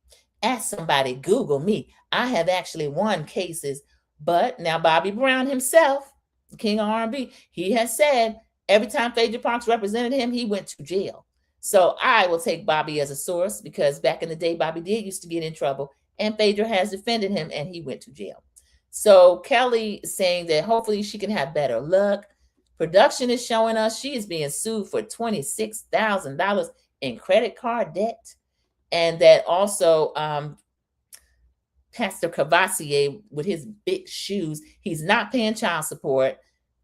ask somebody, Google me. I have actually won cases. But now Bobby Brown himself, the king of R&B, he has said every time Phaedra Parks represented him, he went to jail. So I will take Bobby as a source because back in the day, Bobby did used to get in trouble, and Phaedra has defended him, and he went to jail. So Kelly is saying that hopefully she can have better luck. Production is showing us she is being sued for $26,000 in credit card debt, and that also Pastor Cavassier with his big shoes, he's not paying child support.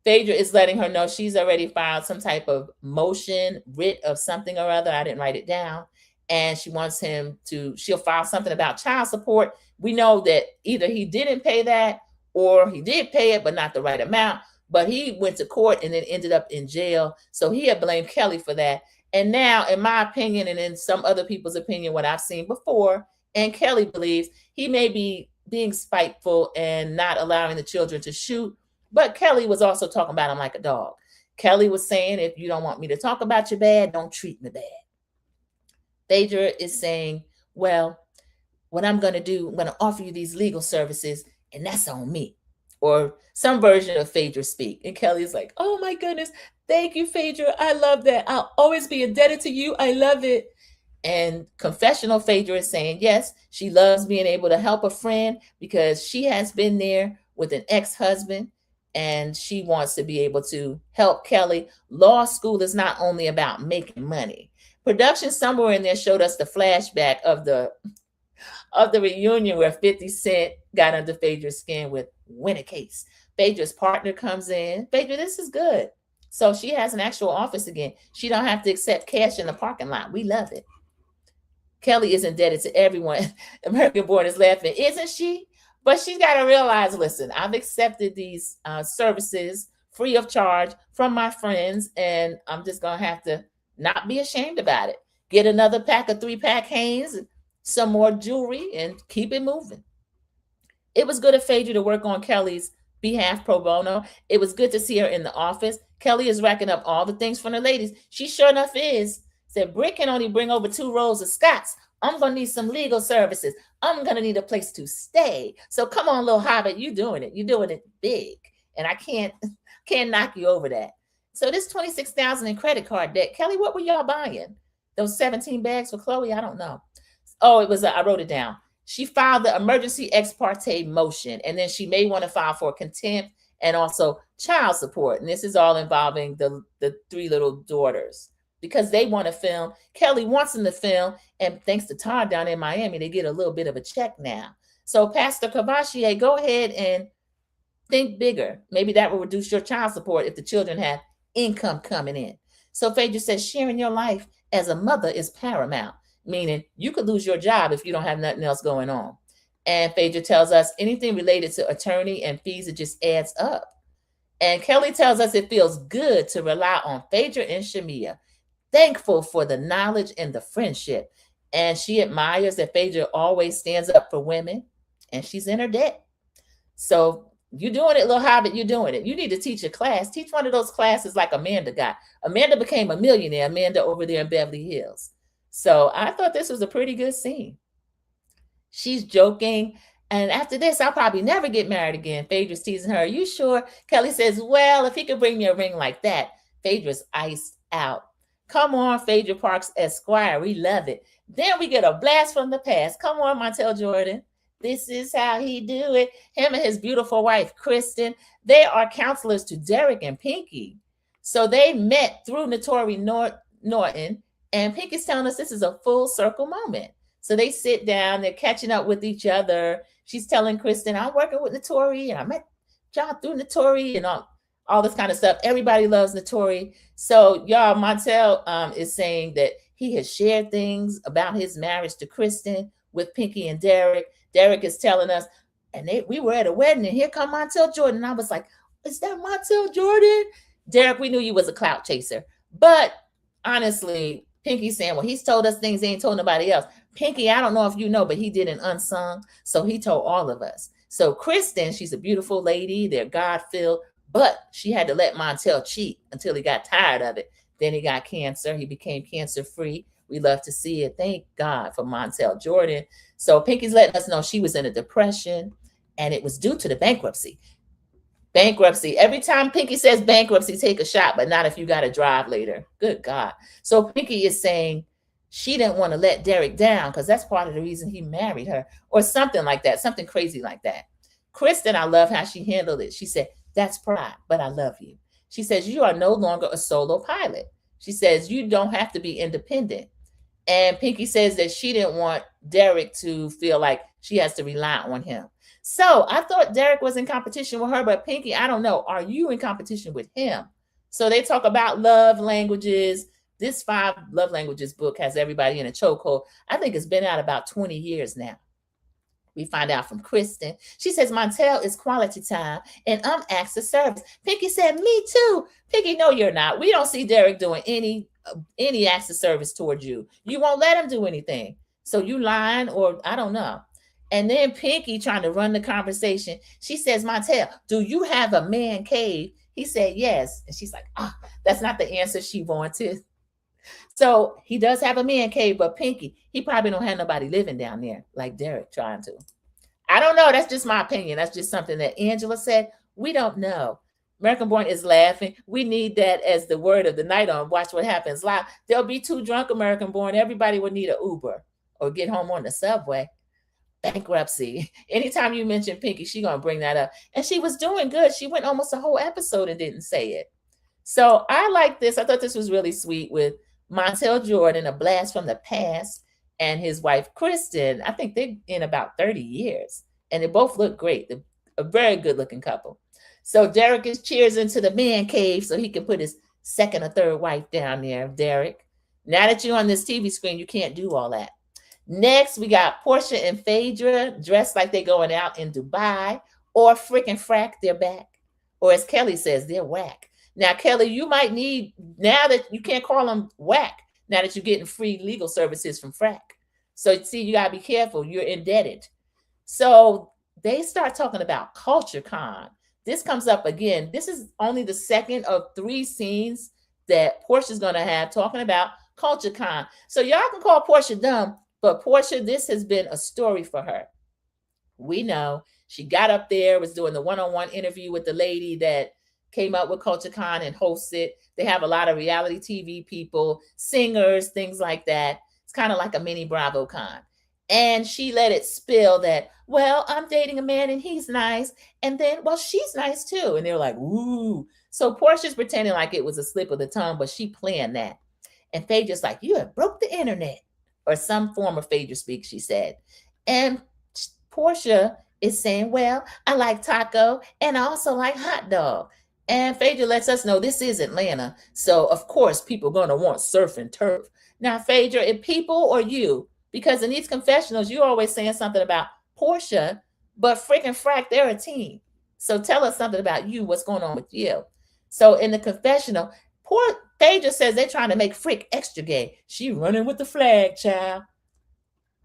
Phaedra is letting her know she's already filed some type of motion, writ of something or other. I didn't write it down. And she wants him to, she'll file something about child support. We know that either he didn't pay that or he did pay it, but not the right amount. But he went to court and then ended up in jail. So he had blamed Kelly for that. And now, in my opinion, and in some other people's opinion, what I've seen before, and Kelly believes, he may be being spiteful and not allowing the children to shoot. But Kelly was also talking about him like a dog. Kelly was saying, if you don't want me to talk about you bad, don't treat me bad. Phaedra is saying, well, what I'm going to do, I'm going to offer you these legal services, and that's on me. Or some version of Phaedra speak. And Kelly's like, oh my goodness, thank you, Phaedra. I love that. I'll always be indebted to you. I love it. And confessional Phaedra is saying, yes, she loves being able to help a friend because she has been there with an ex-husband and she wants to be able to help Kelly. Law school is not only about making money. Production somewhere in there showed us the flashback of the reunion where 50 Cent got under Phaedra's skin with Win a Case. Phaedra's partner comes in. Phaedra, this is good. So she has an actual office again. She don't have to accept cash in the parking lot. We love it. Kelly is indebted to everyone. American Born is laughing, isn't she? But she's got to realize, listen, I've accepted these services free of charge from my friends, and I'm just going to have to not be ashamed about it. Get another pack of 3-pack Hanes, some more jewelry, and keep it moving. It was good of Phaedra to work on Kelly's behalf pro bono. It was good to see her in the office. Kelly is racking up all the things from the ladies. She sure enough is. Said, Britt can only bring over 2 rolls of Scots. I'm going to need some legal services. I'm going to need a place to stay. So come on, little hobbit, you doing it. You're doing it big. And I can't knock you over that. So this $26,000 in credit card debt, Kelly, what were y'all buying? Those 17 bags for Chloe? I don't know. Oh, it was, I wrote it down. She filed the emergency ex parte motion, and then she may want to file for contempt and also child support. And this is all involving the three little daughters because they want to film. Kelly wants them to film. And thanks to Todd down in Miami, they get a little bit of a check now. So Pastor Cavachier, go ahead and think bigger. Maybe that will reduce your child support if the children have income coming in. So Phaedra says sharing your life as a mother is paramount, meaning you could lose your job if you don't have nothing else going on. And Phaedra tells us anything related to attorney and fees, it just adds up. And Kelly tells us it feels good to rely on Phaedra and Shamia, thankful for the knowledge and the friendship. And she admires that Phaedra always stands up for women, and she's in her debt. So you're doing it, little hobbit, you're doing it. You need to teach a class. Teach one of those classes like Amanda got. Amanda became a millionaire, Amanda over there in Beverly Hills. So I thought this was a pretty good scene. She's joking. And after this, I'll probably never get married again. Phaedra's teasing her. Are you sure? Kelly says, well, if he could bring me a ring like that. Phaedra's iced out. Come on, Phaedra Parks Esquire. We love it. Then we get a blast from the past. Come on, Montel Jordan. This is how he do it. Him and his beautiful wife, Kristen, they are counselors to Derek and Pinky. So they met through Notori Norton. And Pinky's telling us this is a full circle moment. So they sit down, they're catching up with each other. She's telling Kristen, I'm working with Notori, and I met John through Notori, and all this kind of stuff. Everybody loves Notori. So y'all, Montel is saying that he has shared things about his marriage to Kristen with Pinky and Derek. Derek is telling us, and we were at a wedding, and here come Montel Jordan. And I was like, is that Montel Jordan? Derek, we knew you was a clout chaser. But honestly, Pinky's saying, well, he's told us things he ain't told nobody else. Pinky, I don't know if you know, but he did an unsung. So he told all of us. So Kristen, she's a beautiful lady. They're God-filled, but she had to let Montel cheat until he got tired of it. Then he got cancer. He became cancer-free. We love to see it. Thank God for Montel Jordan. So Pinky's letting us know she was in a depression, and it was due to the bankruptcy. Bankruptcy. Every time Pinky says bankruptcy, take a shot, but not if you got to drive later. Good God. So Pinky is saying she didn't want to let Derek down because that's part of the reason he married her, or something like that, something crazy like that. Kristen, I love how she handled it. She said, that's pride, but I love you. She says, you are no longer a solo pilot. She says, you don't have to be independent. And Pinky says that she didn't want Derek to feel like she has to rely on him. So I thought Derek was in competition with her, but Pinky, I don't know. Are you in competition with him? So they talk about love languages. This 5 love languages book has everybody in a chokehold. I think it's been out about 20 years now. We find out from Kristen. She says, Montel is quality time, and I'm acts of service. Pinky said, me too. Pinky, no, you're not. We don't see Derek doing any acts of service towards you. You won't let him do anything. So you lying, or I don't know. And then Pinky trying to run the conversation. She says, Montel, do you have a man cave? He said, yes. And she's like, that's not the answer she wanted. So he does have a man cave, but Pinky, he probably don't have nobody living down there like Derek trying to. I don't know. That's just my opinion. That's just something that Angela said. We don't know. American Born is laughing. We need that as the word of the night on Watch What Happens Live. There'll be 2 drunk American Born. Everybody would need an Uber or get home on the subway. Bankruptcy. Anytime you mention Pinky, she's going to bring that up. And she was doing good. She went almost a whole episode and didn't say it. So I like this. I thought this was really sweet with Montel Jordan, a blast from the past, and his wife, Kristen. I think they're in about 30 years, and they both look great. They're a very good-looking couple. So Derek is cheers into the man cave so he can put his second or third wife down there, Derek. Now that you're on this TV screen, you can't do all that. Next, we got Porsha and Phaedra dressed like they're going out in Dubai, or frickin' frack, they're back. Or as Kelly says, they're whack. Now, Kelly, you might need, now that you can't call them whack, now that you're getting free legal services from frack. So, see, you got to be careful. You're indebted. So they start talking about Culture Con. This comes up again. This is only the second of 3 scenes that Porsha's going to have talking about Culture Con. So y'all can call Porsha dumb, but Porsha, this has been a story for her. We know she got up there, was doing the one-on-one interview with the lady that came up with Culture Con and hosted. They have a lot of reality TV people, singers, things like that. It's kind of like a mini BravoCon. And she let it spill that, well, I'm dating a man and he's nice. And then, well, she's nice too. And they're like, ooh. So Porsha's pretending like it was a slip of the tongue, but she planned that. And Phaedra's like, you have broke the internet, or some form of Phaedra speak, she said. And Porsha is saying, well, I like taco and I also like hot dog. And Phaedra lets us know this is Atlanta. So, of course, people are going to want surf and turf. Now, Phaedra, if people or you, because in these confessionals, you're always saying something about Porsha, but freaking frack, they're a team. So tell us something about you, what's going on with you. So in the confessional, poor Phaedra says they're trying to make Frick extra gay. She running with the flag, child.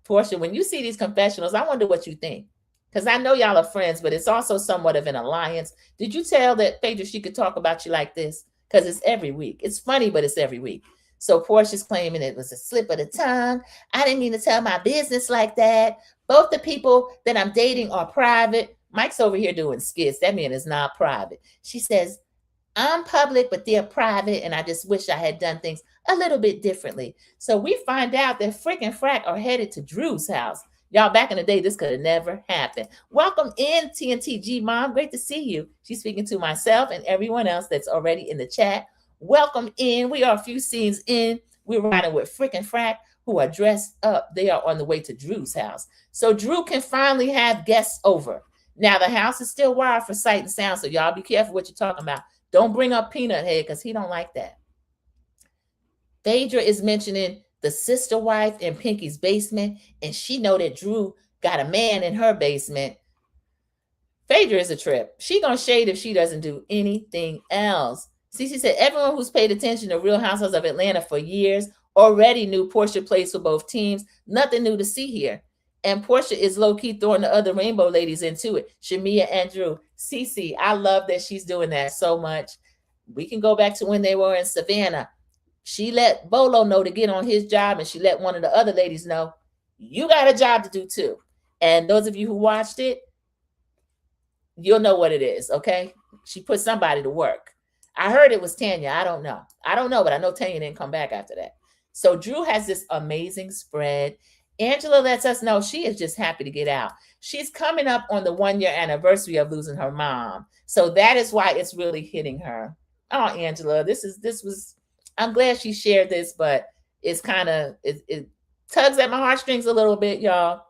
Porsha, when you see these confessionals, I wonder what you think. Because I know y'all are friends, but it's also somewhat of an alliance. Did you tell that Phaedra she could talk about you like this? Because it's every week. It's funny, but it's every week. So Porsha's claiming it was a slip of the tongue. I didn't mean to tell my business like that. Both the people that I'm dating are private. Mike's over here doing skits. That man is not private. She says, I'm public, but they're private, and I just wish I had done things a little bit differently. So we find out that Frick and Frack are headed to Drew's house. Y'all, back in the day, this could have never happened. Welcome in, TNTG Mom. Great to see you. She's speaking to myself and everyone else that's already in the chat. Welcome in. We are a few scenes in. We're riding with Frick and Frack, who are dressed up. They are on the way to Drew's house. So Drew can finally have guests over. Now, the house is still wired for sight and sound, so y'all be careful what you're talking about. Don't bring up Peanut Head because he don't like that. Phaedra is mentioning the sister wife in Pinky's basement, and she know that Drew got a man in her basement. Phaedra is a trip. She gonna shade if she doesn't do anything else. Cece said everyone who's paid attention to Real Housewives of Atlanta for years already knew Porsha plays for both teams. Nothing new to see here. And Porsha is low-key throwing the other Rainbow ladies into it. Shamia and Drew. Cece, I love that she's doing that so much. We can go back to when they were in Savannah. She let Bolo know to get on his job, and she let one of the other ladies know, you got a job to do too. And those of you who watched it, you'll know what it is, okay? She put somebody to work. I heard it was Tanya. I don't know, but I know Tanya didn't come back after that. So Drew has this amazing spread. Angela lets us know she is just happy to get out. She's coming up on the 1-year anniversary of losing her mom. So that is why it's really hitting her. Oh, Angela, I'm glad she shared this, but it's kind of, it tugs at my heartstrings a little bit, y'all.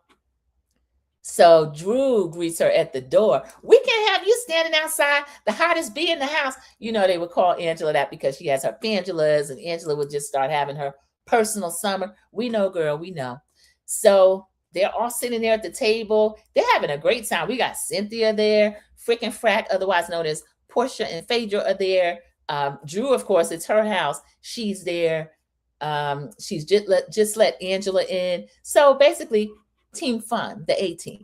So Drew greets her at the door. We can't have you standing outside, the hottest bee in the house. You know, they would call Angela that because she has her Fangelas, and Angela would just start having her personal summer. We know, girl, we know. So they're all sitting there at the table. They're having a great time. We got Cynthia there, Frick and Frack, otherwise known as Porsha and Phaedra are there. Drew, of course, it's her house. She's there. She's just let Angela in. So basically, team fun, the A team.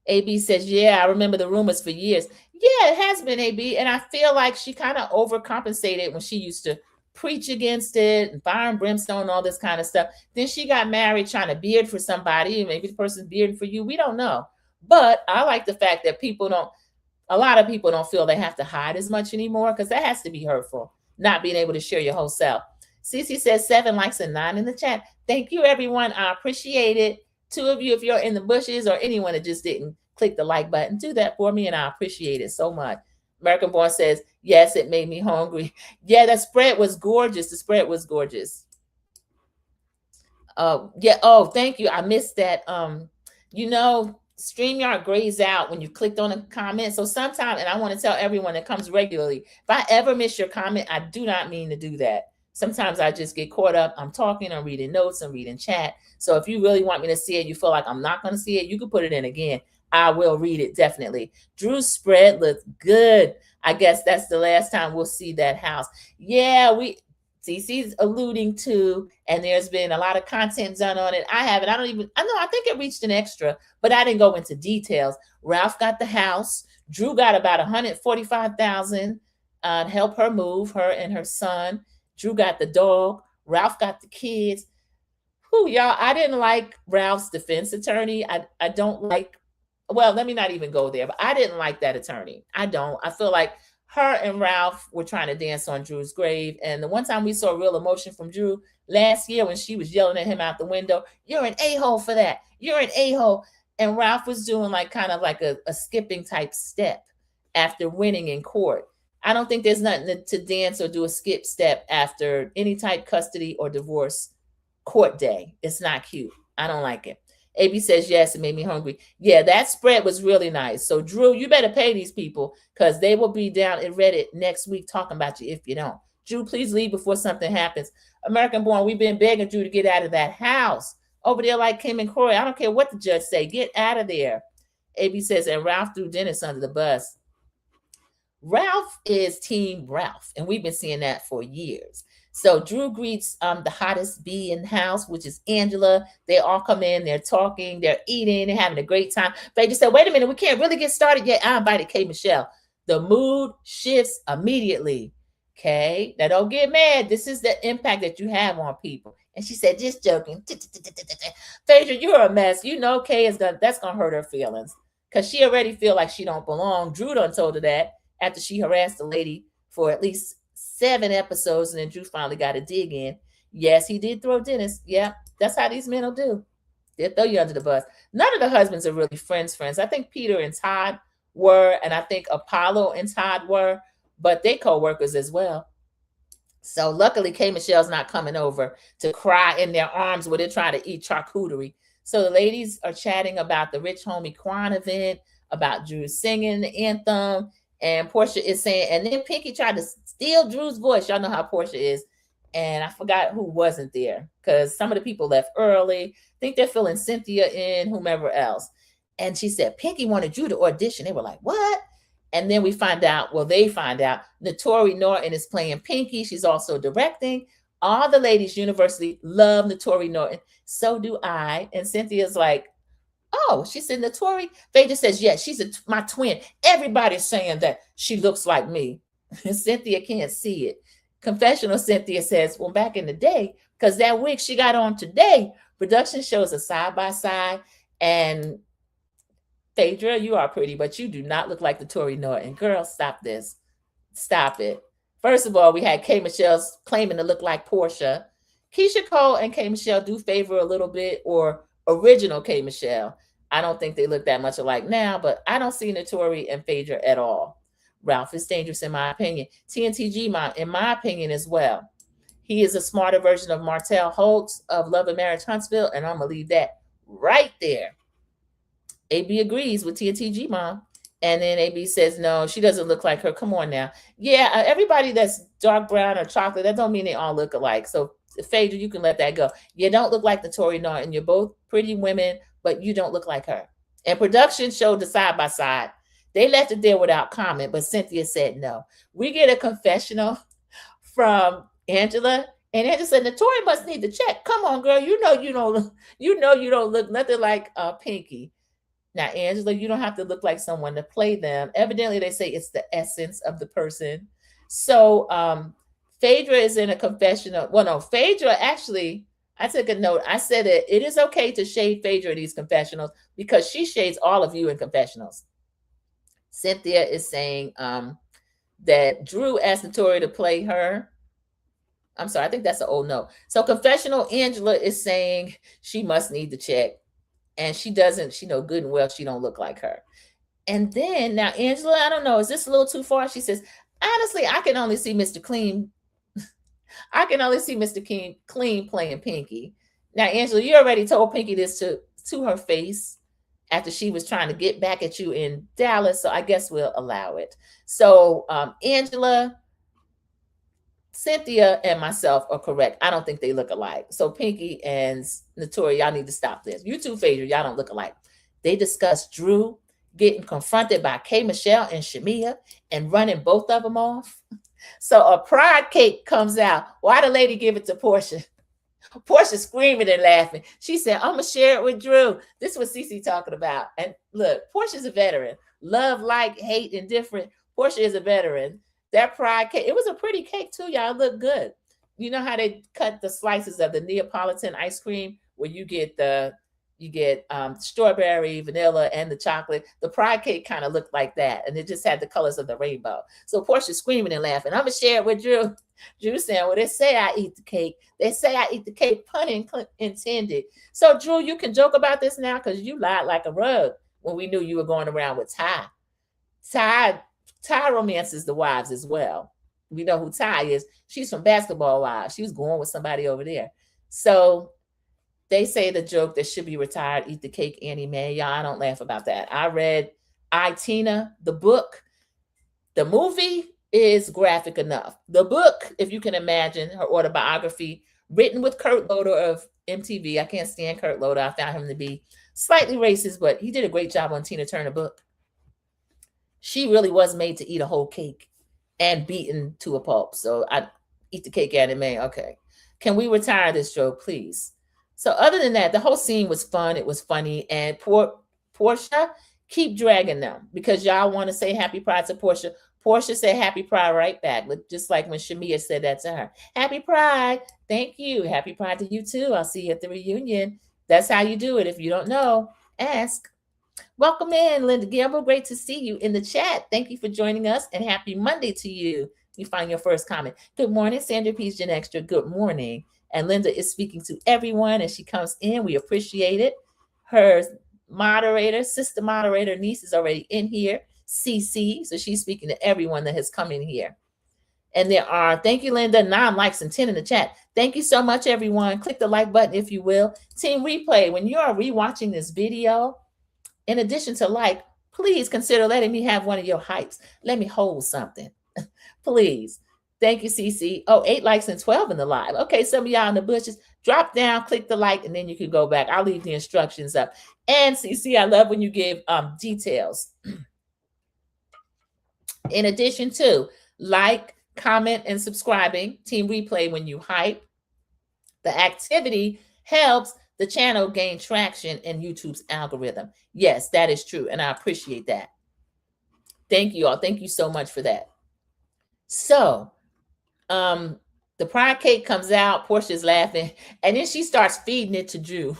AB says, yeah, I remember the rumors for years. Yeah, it has been, AB. And I feel like she kind of overcompensated when she used to preach against it and fire and brimstone and all this kind of stuff. Then she got married trying to beard for somebody. Maybe the person's bearding for you. We don't know. But I like the fact that a lot of people don't feel they have to hide as much anymore, because that has to be hurtful, not being able to share your whole self. Cece says 7 likes and 9 in the chat. Thank you, everyone. I appreciate it. 2 of you, if you're in the bushes, or anyone that just didn't click the like button, do that for me, and I appreciate it so much. American Born says, yes, it made me hungry. Yeah, that spread was gorgeous. The spread was gorgeous. Yeah. Oh, thank you. I missed that. StreamYard grays out when you clicked on a comment. So sometimes, and I want to tell everyone that comes regularly, if I ever miss your comment, I do not mean to do that. Sometimes I just get caught up. I'm talking, I'm reading notes, I'm reading chat. So if you really want me to see it, you feel like I'm not going to see it, you can put it in again. I will read it, definitely. Drew's spread looks good. I guess that's the last time we'll see that house. Yeah, CC's alluding to, and there's been a lot of content done on it. I think it reached an extra, but I didn't go into details. Ralph got the house. Drew got about $145,000 help her move, her and her son. Drew got the dog. Ralph got the kids. Y'all, I didn't like Ralph's defense attorney. I don't like, well, let me not even go there, but I didn't like that attorney. I feel like her and Ralph were trying to dance on Drew's grave. And the one time we saw real emotion from Drew last year when she was yelling at him out the window, "You're an a-hole for that. You're an a-hole." And Ralph was doing like kind of like a skipping type step after winning in court. I don't think there's nothing to dance or do a skip step after any type custody or divorce court day. It's not cute. I don't like it. AB says, yes, it made me hungry. Yeah, that spread was really nice. So, Drew, you better pay these people because they will be down in Reddit next week talking about you if you don't. Drew, please leave before something happens. American Born, we've been begging Drew to get out of that house. Over there like Kim and Corey. I don't care what the judge say. Get out of there. AB says, and Ralph threw Dennis under the bus. Ralph is Team Ralph, and we've been seeing that for years. So Drew greets the hottest bee in the house, which is Angela. They all come in, they're talking, they're eating, they're having a great time. They just said, wait a minute, we can't really get started yet. I invited K. Michelle. The mood shifts immediately. Okay, now don't get mad. This is the impact that you have on people. And she said, just joking. Phaedra, you're a mess. You know Kay is that's gonna hurt her feelings. Because she already feel like she don't belong. Drew done told her that after she harassed the lady for at least 7 episodes, and then Drew finally got a dig in. Yes, he did throw Dennis. Yeah, that's how these men will do. They'll throw you under the bus. None of the husbands are really friends. I think Peter and Todd were, and I think Apollo and Todd were, but they co-workers as well. So luckily, K. Michelle's not coming over to cry in their arms where they're trying to eat charcuterie. So the ladies are chatting about the Rich Homie Quan event, about Drew singing the anthem, and Porsha is saying, and then Pinky tried to steal Drew's voice. Y'all know how Porsha is. And I forgot who wasn't there because some of the people left early. I think they're filling Cynthia in, whomever else. And she said, Pinky wanted you to audition. They were like, what? And then they find out, Notori Norton is playing Pinky. She's also directing. All the ladies universally love Notori Norton. So do I. And Cynthia's like, oh, she said, Notori? Phaedra says, yes, she's my twin. Everybody's saying that she looks like me. Cynthia can't see it. Confessional Cynthia says, well, back in the day, because that wig she got on today, production shows a side-by-side, and Phaedra, you are pretty, but you do not look like the Tory Norton. Girl, stop this. Stop it. First of all, we had K. Michelle's claiming to look like Porsha. Keisha Cole and K. Michelle do favor a little bit, or original K. Michelle. I don't think they look that much alike now, but I don't see Notori and Phaedra at all. Ralph is dangerous in my opinion. TNTG Mom, in my opinion as well. He is a smarter version of Martell Holtz of Love and Marriage Huntsville, and I'm going to leave that right there. AB agrees with TNTG Mom. And then AB says, no, she doesn't look like her. Come on now. Yeah, everybody that's dark brown or chocolate, that don't mean they all look alike. So Phaedra, you can let that go. You don't look like the Tory Norton. You're both pretty women, but you don't look like her. And production showed the side-by-side. They left it there without comment, but Cynthia said no. We get a confessional from Angela, and Angela said, Notori must need to check. Come on, girl. You know you don't look nothing like Pinky. Now, Angela, you don't have to look like someone to play them. Evidently, they say it's the essence of the person. So Phaedra is in a confessional. Well, no, Phaedra, actually, I took a note. I said it is okay to shade Phaedra in these confessionals because she shades all of you in confessionals. Cynthia is saying that Drew asked Notori to play her. I'm sorry, I think that's an old note. So confessional Angela is saying she must need to check. And she doesn't, she know good and well she don't look like her. And then now Angela, I don't know, is this a little too far? She says, honestly, I can only see Mr. Clean. I can only see Mr. Clean playing Pinky. Now, Angela, you already told Pinky this to her face after she was trying to get back at you in Dallas. So I guess we'll allow it. So Angela, Cynthia, and myself are correct. I don't think they look alike. So Pinky and Notori, y'all need to stop this. You two, Phaedra, y'all don't look alike. They discussed Drew getting confronted by K. Michelle and Shamia and running both of them off. So a pride cake comes out. Why the lady give it to Porsha? Porsha screaming and laughing. She said, I'm going to share it with Drew. This is what Cece talking about. And look, Porsha's a veteran. Love, like, hate, indifferent. Porsha is a veteran. That pride cake, it was a pretty cake too, y'all. Look good. You know how they cut the slices of the Neapolitan ice cream where you get the You get strawberry, vanilla, and the chocolate. The pride cake kind of looked like that, and it just had the colors of the rainbow. So Porsha's screaming and laughing. I'm gonna share it with Drew. Drew saying, "Well, they say I eat the cake. They say I eat the cake, pun intended." So Drew, you can joke about this now because you lied like a rug when we knew you were going around with Ty. Ty romances the wives as well. We know who Ty is. She's from Basketball Wives. She was going with somebody over there. So they say the joke that should be retired, eat the cake, Annie Mae. Y'all, I don't laugh about that. I read I, Tina, the book. The movie is graphic enough. The book, if you can imagine, her autobiography, written with Kurt Loder of MTV. I can't stand Kurt Loder. I found him to be slightly racist, but he did a great job on Tina Turner book. She really was made to eat a whole cake and beaten to a pulp. So I eat the cake, Annie Mae. Okay. Can we retire this joke, please? So other than that, the whole scene was fun. It was funny. And Porsha, keep dragging them because y'all want to say happy pride to Porsha. Porsha said happy pride right back, just like when Shamia said that to her. Happy pride. Thank you. Happy pride to you too. I'll see you at the reunion. That's how you do it. If you don't know, ask. Welcome in, Linda Gamble. Great to see you in the chat. Thank you for joining us and happy Monday to you. You find your first comment. Good morning, Sandra Peace Gen Extra. Good morning. And Linda is speaking to everyone as she comes in. We appreciate it. Her moderator, sister moderator, niece is already in here, CC. So she's speaking to everyone that has come in here. And there are, thank you, Linda, 9 likes and 10 in the chat. Thank you so much, everyone. Click the like button if you will. Team Replay, when you are rewatching this video, in addition to like, please consider letting me have one of your hypes. Let me hold something, please. Thank you, CC. Oh, 8 likes and 12 in the live. Okay, some of y'all in the bushes, drop down, click the like, and then you can go back. I'll leave the instructions up. And CC, I love when you give details. In addition to like, comment, and subscribing, Team Replay, when you hype, the activity helps the channel gain traction in YouTube's algorithm. Yes, that is true, and I appreciate that. Thank you all. Thank you so much for that. So, the pride cake comes out, Portia's laughing, and then she starts feeding it to Drew.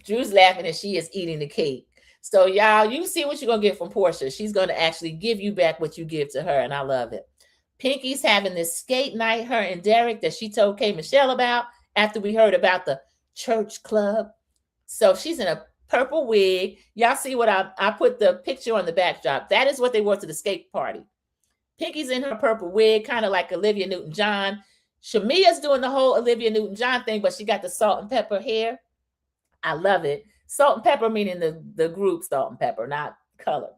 Drew's laughing and she is eating the cake. So y'all, you see what you're going to get from Porsha. She's going to actually give you back what you give to her, and I love it. Pinky's having this skate night, her and Derek, that she told K. Michelle about after we heard about the church club. So she's in a purple wig. Y'all see what I put the picture on the backdrop. That is what they wore to the skate party. Pinky's in her purple wig, kind of like Olivia Newton-John. Shamia's doing the whole Olivia Newton-John thing, but she got the salt and pepper hair. I love it. Salt and pepper meaning the group Salt and Pepper, not color.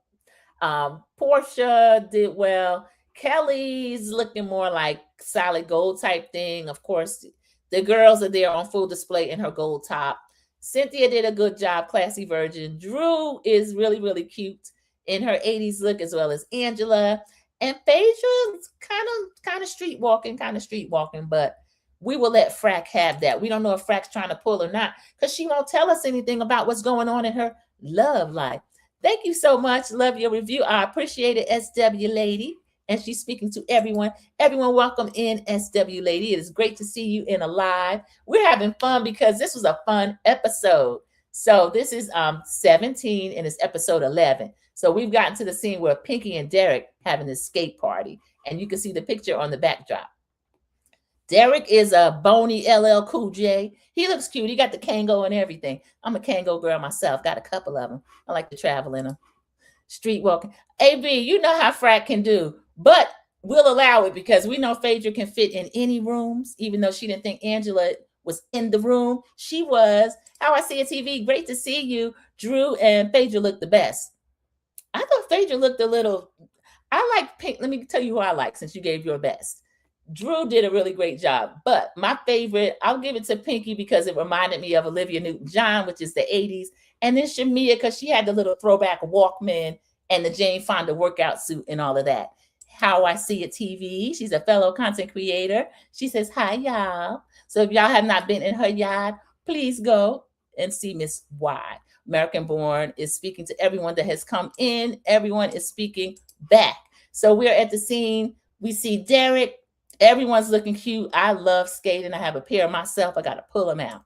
Porsha did well. Kelly's looking more like solid gold type thing. Of course, the girls are there on full display in her gold top. Cynthia did a good job, classy virgin. Drew is really, really cute in her 80s look, as well as Angela. And Phaedra's kind of streetwalking, but we will let Frack have that. We don't know if Frack's trying to pull or not because she won't tell us anything about what's going on in her love life. Thank you so much. Love your review. I appreciate it, SW Lady. And she's speaking to everyone. Everyone, welcome in, SW Lady. It is great to see you in a live. We're having fun because this was a fun episode. So this is 17 and it's episode 11. So we've gotten to the scene where Pinky and Derek having this skate party. And you can see the picture on the backdrop. Derek is a bony LL Cool J. He looks cute. He got the Kango and everything. I'm a Kango girl myself. Got a couple of them. I like to travel in them. Street walking. AB, you know how Frack can do. But we'll allow it because we know Phaedra can fit in any rooms, even though she didn't think Angela was in the room. She was. How I see a TV. Great to see you. Drew and Phaedra looked the best. I thought Phaedra looked a little. I like Pink. Let me tell you who I like since you gave your best. Drew did a really great job. But my favorite, I'll give it to Pinky because it reminded me of Olivia Newton-John, which is the 80s. And then Shamia because she had the little throwback Walkman and the Jane Fonda workout suit and all of that. How I see a TV. She's a fellow content creator. She says, hi, y'all. So if y'all have not been in her yard, please go and see Miss Y. American Born is speaking to everyone that has come in. Everyone is speaking back. So we're at the scene. We see Derek. Everyone's looking cute. I love skating. I have a pair myself. I got to pull them out.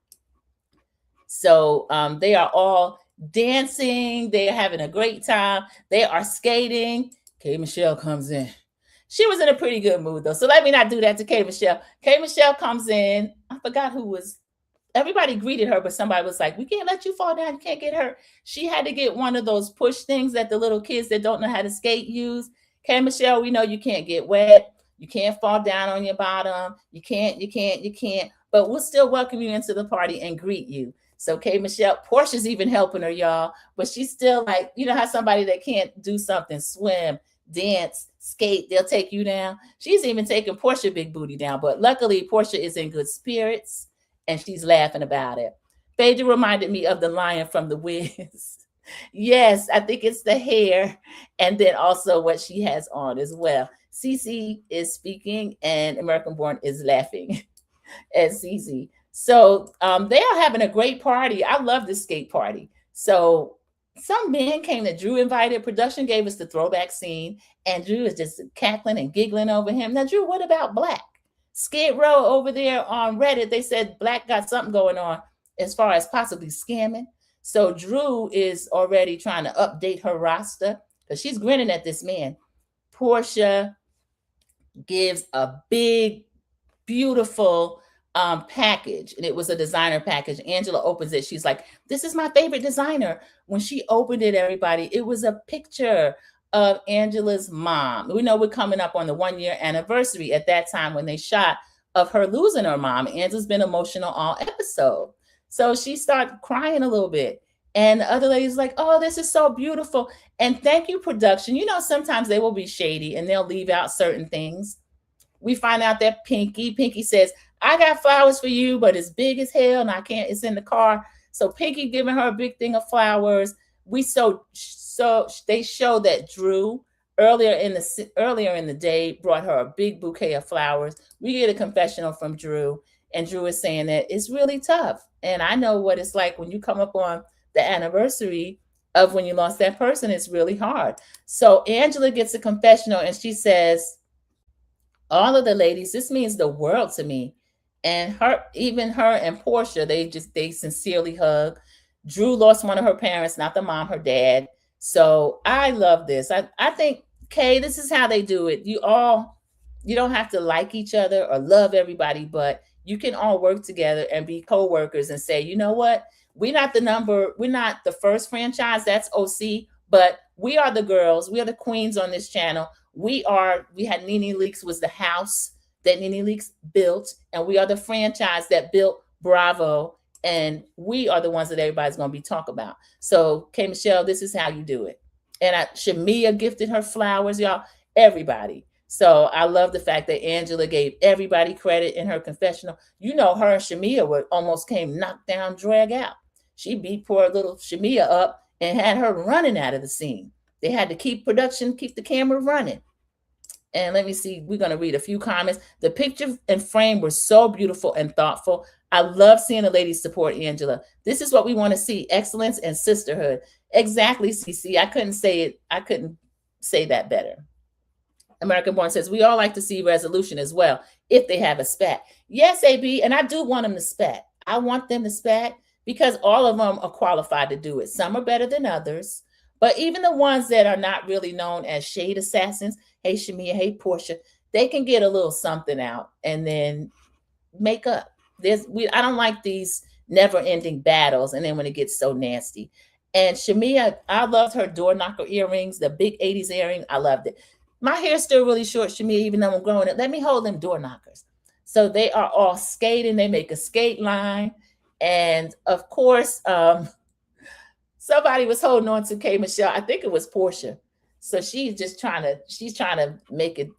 So they are all dancing. They are having a great time. They are skating. K. Michelle comes in. She was in a pretty good mood though. So let me not do that to K. Michelle. K. Michelle comes in. I forgot who was. Everybody greeted her, but somebody was like, "We can't let you fall down. You can't get hurt." She had to get one of those push things that the little kids that don't know how to skate use. K. Michelle, we know you can't get wet. You can't fall down on your bottom. You can't. But we'll still welcome you into the party and greet you. So K. Michelle, Porsha's even helping her, y'all. But she's still like, you know how somebody that can't do something, swim, dance, skate, they'll take you down. She's even taking Porsha Big Booty down. But luckily, Porsha is in good spirits and she's laughing about it. Phaedra reminded me of the lion from The Wiz. Yes, I think it's the hair and then also what she has on as well. Cece is speaking and American Born is laughing at Cece. So they are having a great party. I love this skate party. So some man came that Drew invited. Production gave us the throwback scene, and Drew is just cackling and giggling over him. Now, Drew, what about Black? Skid Row over there on Reddit, they said Black got something going on as far as possibly scamming. So Drew is already trying to update her roster because she's grinning at this man. Porsha gives a big, beautiful package, and it was a designer package. Angela opens it. She's like, "This is my favorite designer." When she opened it, everybody, it was a picture of Angela's mom. We know we're coming up on the 1-year anniversary at that time when they shot of her losing her mom. Angela's been emotional all episode. So she started crying a little bit. And the other lady's like, "Oh, this is so beautiful. And thank you, production." You know, sometimes they will be shady and they'll leave out certain things. We find out that Pinky says, "I got flowers for you, but it's big as hell and I can't, it's in the car." So Pinky giving her a big thing of flowers. So they show that Drew earlier in the day brought her a big bouquet of flowers. We get a confessional from Drew, and Drew is saying that it's really tough. And I know what it's like when you come up on the anniversary of when you lost that person. It's really hard. So Angela gets a confessional and she says, "All of the ladies, this means the world to me." And even her and Porsha, they sincerely hug. Drew lost one of her parents, not the mom, her dad. So I love this. I think, Kay, this is how they do it. You don't have to like each other or love everybody, but you can all work together and be co-workers and say, "You know what? We're not the first franchise, that's OC, but we are the girls. We are the queens on this channel. We had Nene Leakes was the house that Nene Leakes built, and we are the franchise that built Bravo, and we are the ones that everybody's going to be talking about." So, K. Michelle, this is how you do it. And Shamia gifted her flowers, y'all, everybody. So I love the fact that Angela gave everybody credit in her confessional. You know, her and Shamia almost came knocked down, drag out. She beat poor little Shamia up and had her running out of the scene. They had to keep the camera running. And let me see, we're going to read a few comments. The picture and frame were so beautiful and thoughtful. I love seeing the ladies support Angela. This is what we want to see, excellence and sisterhood. Exactly, CC. I couldn't say that better. American Born says, "We all like to see resolution as well, if they have a spat." Yes, AB, and I do want them to spat. I want them to spat because all of them are qualified to do it. Some are better than others. But even the ones that are not really known as shade assassins, hey Shamia, hey Porsha, they can get a little something out and then make up. I don't like these never-ending battles, and then when it gets so nasty. And Shamia, I loved her door knocker earrings, the big 80s earring. I loved it. My hair's still really short, Shamia, even though I'm growing it. Let me hold them door knockers. So they are all skating. They make a skate line. And of course, somebody was holding on to K. Michelle. I think it was Porsha. So she's trying to make it.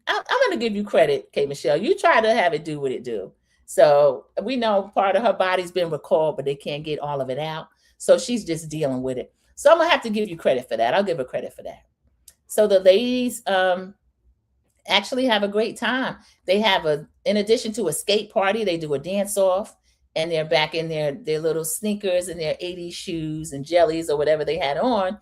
I'm going to give you credit, K. Michelle. You try to have it do what it do. So we know part of her body's been recalled, but they can't get all of it out. So she's just dealing with it. So I'm going to have to give you credit for that. I'll give her credit for that. So the ladies actually have a great time. They have in addition to a skate party, they do a dance off. And they're back in their little sneakers and their 80s shoes and jellies or whatever they had on.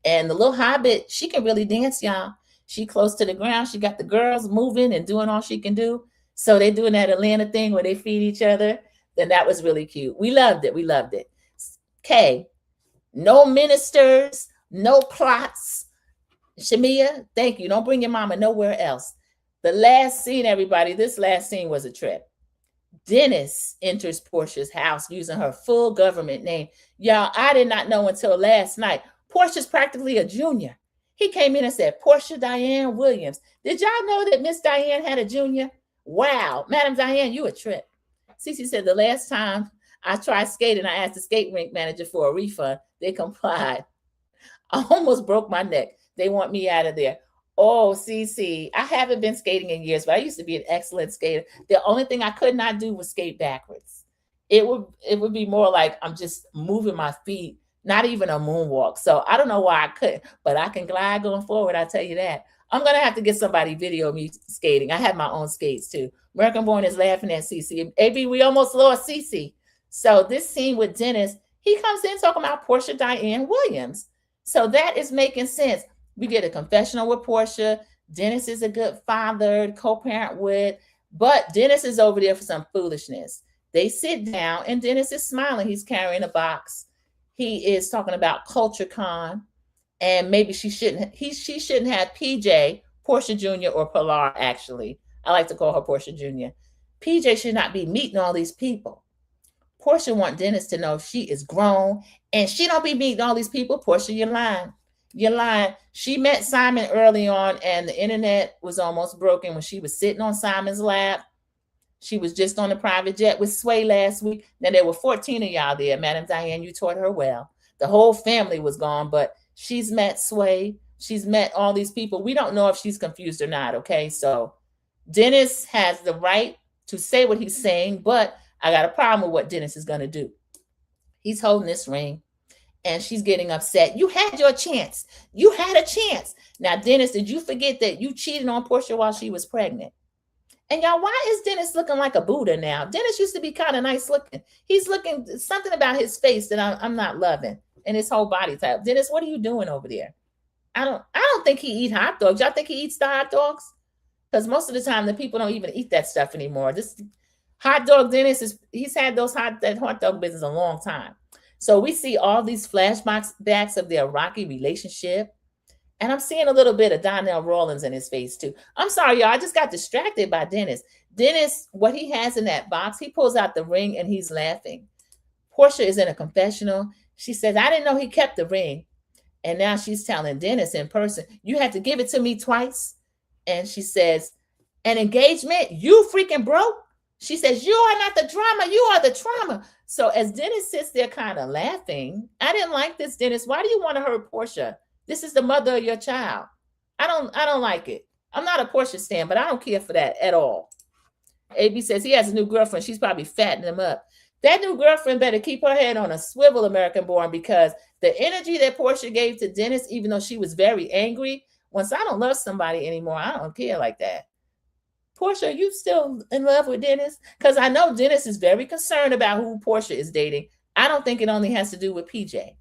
And the little hobbit, she can really dance, y'all. She close to the ground. She got the girls moving and doing all she can do. So they're doing that Atlanta thing where they feed each other. then that was really cute. We loved it. We loved it. Okay. No ministers, no plots. Shamia, thank you. Don't bring your mama nowhere else. The last scene, everybody, this last scene was a trip. Dennis enters Porsha's house using her full government name. Y'all, I did not know until last night. Porsha's practically a junior. He came in and said, Porsha Diane Williams. Did y'all know that Miss Diane had a junior? Wow. Madam Diane, you a trip. Cece said, the last time I tried skating, I asked the skate rink manager for a refund. They complied. I almost broke my neck. They want me out of there. Oh, Cece, I haven't been skating in years, but I used to be an excellent skater. The only thing I could not do was skate backwards. It would be more like I'm just moving my feet, not even a moonwalk. So I don't know why I couldn't, but I can glide going forward. I tell you that. I'm going to have to get somebody video me skating. I have my own skates too. American Born is laughing at Cece. AB, we almost lost Cece. So this scene with Dennis, he comes in talking about Porsha Diane Williams. So that is making sense. We get a confessional with Porsha. Dennis is a good father, co-parent with, but Dennis is over there for some foolishness. They sit down and Dennis is smiling. He's carrying a box. He is talking about Culture Con, and maybe she shouldn't have PJ, Porsha Jr. or Pilar, actually. I like to call her Porsha Jr. PJ should not be meeting all these people. Porsha wants Dennis to know she is grown and she don't be meeting all these people. Porsha, you're lying. You're lying. She met Simon early on and the internet was almost broken when she was sitting on Simon's lap. She was just on a private jet with Sway last week. Now there were 14 of y'all there. Madam Diane, you taught her well. The whole family was gone, but she's met Sway. She's met all these people. We don't know if she's confused or not, okay? So Dennis has the right to say what he's saying, but I got a problem with what Dennis is going to do. He's holding this ring. And she's getting upset. You had your chance. You had a chance. Now, Dennis, did you forget that you cheated on Porsha while she was pregnant? And y'all, why is Dennis looking like a Buddha now? Dennis used to be kind of nice looking. He's looking something about his face that I'm not loving, and his whole body type. Dennis, what are you doing over there? I don't think he eats hot dogs. Y'all think he eats the hot dogs? Because most of the time the people don't even eat that stuff anymore. This hot dog Dennis he's had that hot dog business a long time. So we see all these flashbacks of their rocky relationship. And I'm seeing a little bit of Donnell Rawlins in his face too. I'm sorry, y'all. I just got distracted by Dennis. Dennis, what he has in that box, he pulls out the ring and he's laughing. Porsha is in a confessional. She says, I didn't know he kept the ring. And now she's telling Dennis in person, you had to give it to me twice. And she says, an engagement? You freaking broke? She says, you are not the drama. You are the trauma. So as Dennis sits there kind of laughing, I didn't like this, Dennis. Why do you want to hurt Porsha? This is the mother of your child. I don't like it. I'm not a Porsha stan, but I don't care for that at all. AB says he has a new girlfriend. She's probably fattening him up. That new girlfriend better keep her head on a swivel, American Born, because the energy that Porsha gave to Dennis, even though she was very angry, once I don't love somebody anymore, I don't care like that. Porsha, are you still in love with Dennis? Because I know Dennis is very concerned about who Porsha is dating. I don't think it only has to do with PJ.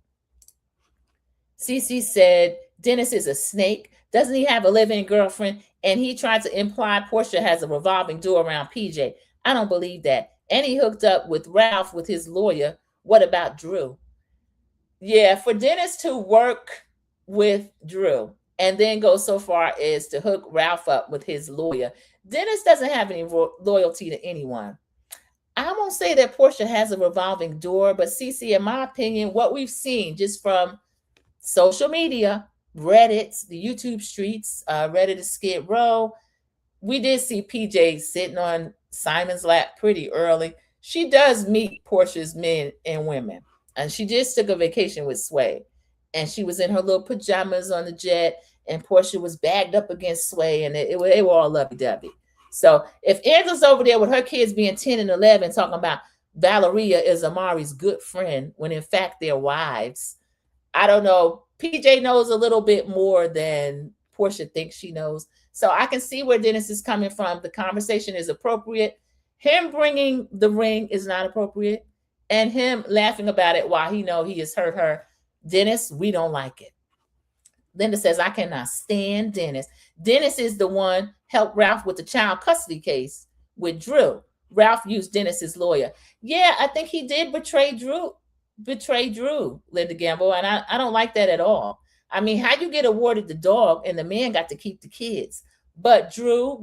Cece said, Dennis is a snake. Doesn't he have a living girlfriend? And he tried to imply Porsha has a revolving door around PJ. I don't believe that. And he hooked up with Ralph with his lawyer. What about Drew? Yeah, for Dennis to work with Drew and then go so far as to hook Ralph up with his lawyer, Dennis doesn't have any loyalty to anyone. I won't say that Porsha has a revolving door, but Cece, in my opinion, what we've seen just from social media, Reddit, the YouTube streets, Reddit is Skid Row, we did see PJ sitting on Simon's lap pretty early. She does meet Porsha's men and women, and she just took a vacation with Sway, and she was in her little pajamas on the jet, and Porsha was bagged up against Sway, and they were all lovey-dovey. So if Angela's over there with her kids being 10 and 11 talking about Valeria is Amari's good friend, when in fact they're wives, I don't know. PJ knows a little bit more than Porsha thinks she knows. So I can see where Dennis is coming from. The conversation is appropriate. Him bringing the ring is not appropriate. And him laughing about it while he know he has hurt her. Dennis, we don't like it. Linda says, I cannot stand Dennis. Dennis is the one helped Ralph with the child custody case with Drew. Ralph used Dennis's lawyer. Yeah, I think he did betray Drew, Linda Gamble, and I don't like that at all. I mean, how you get awarded the dog and the man got to keep the kids? But Drew,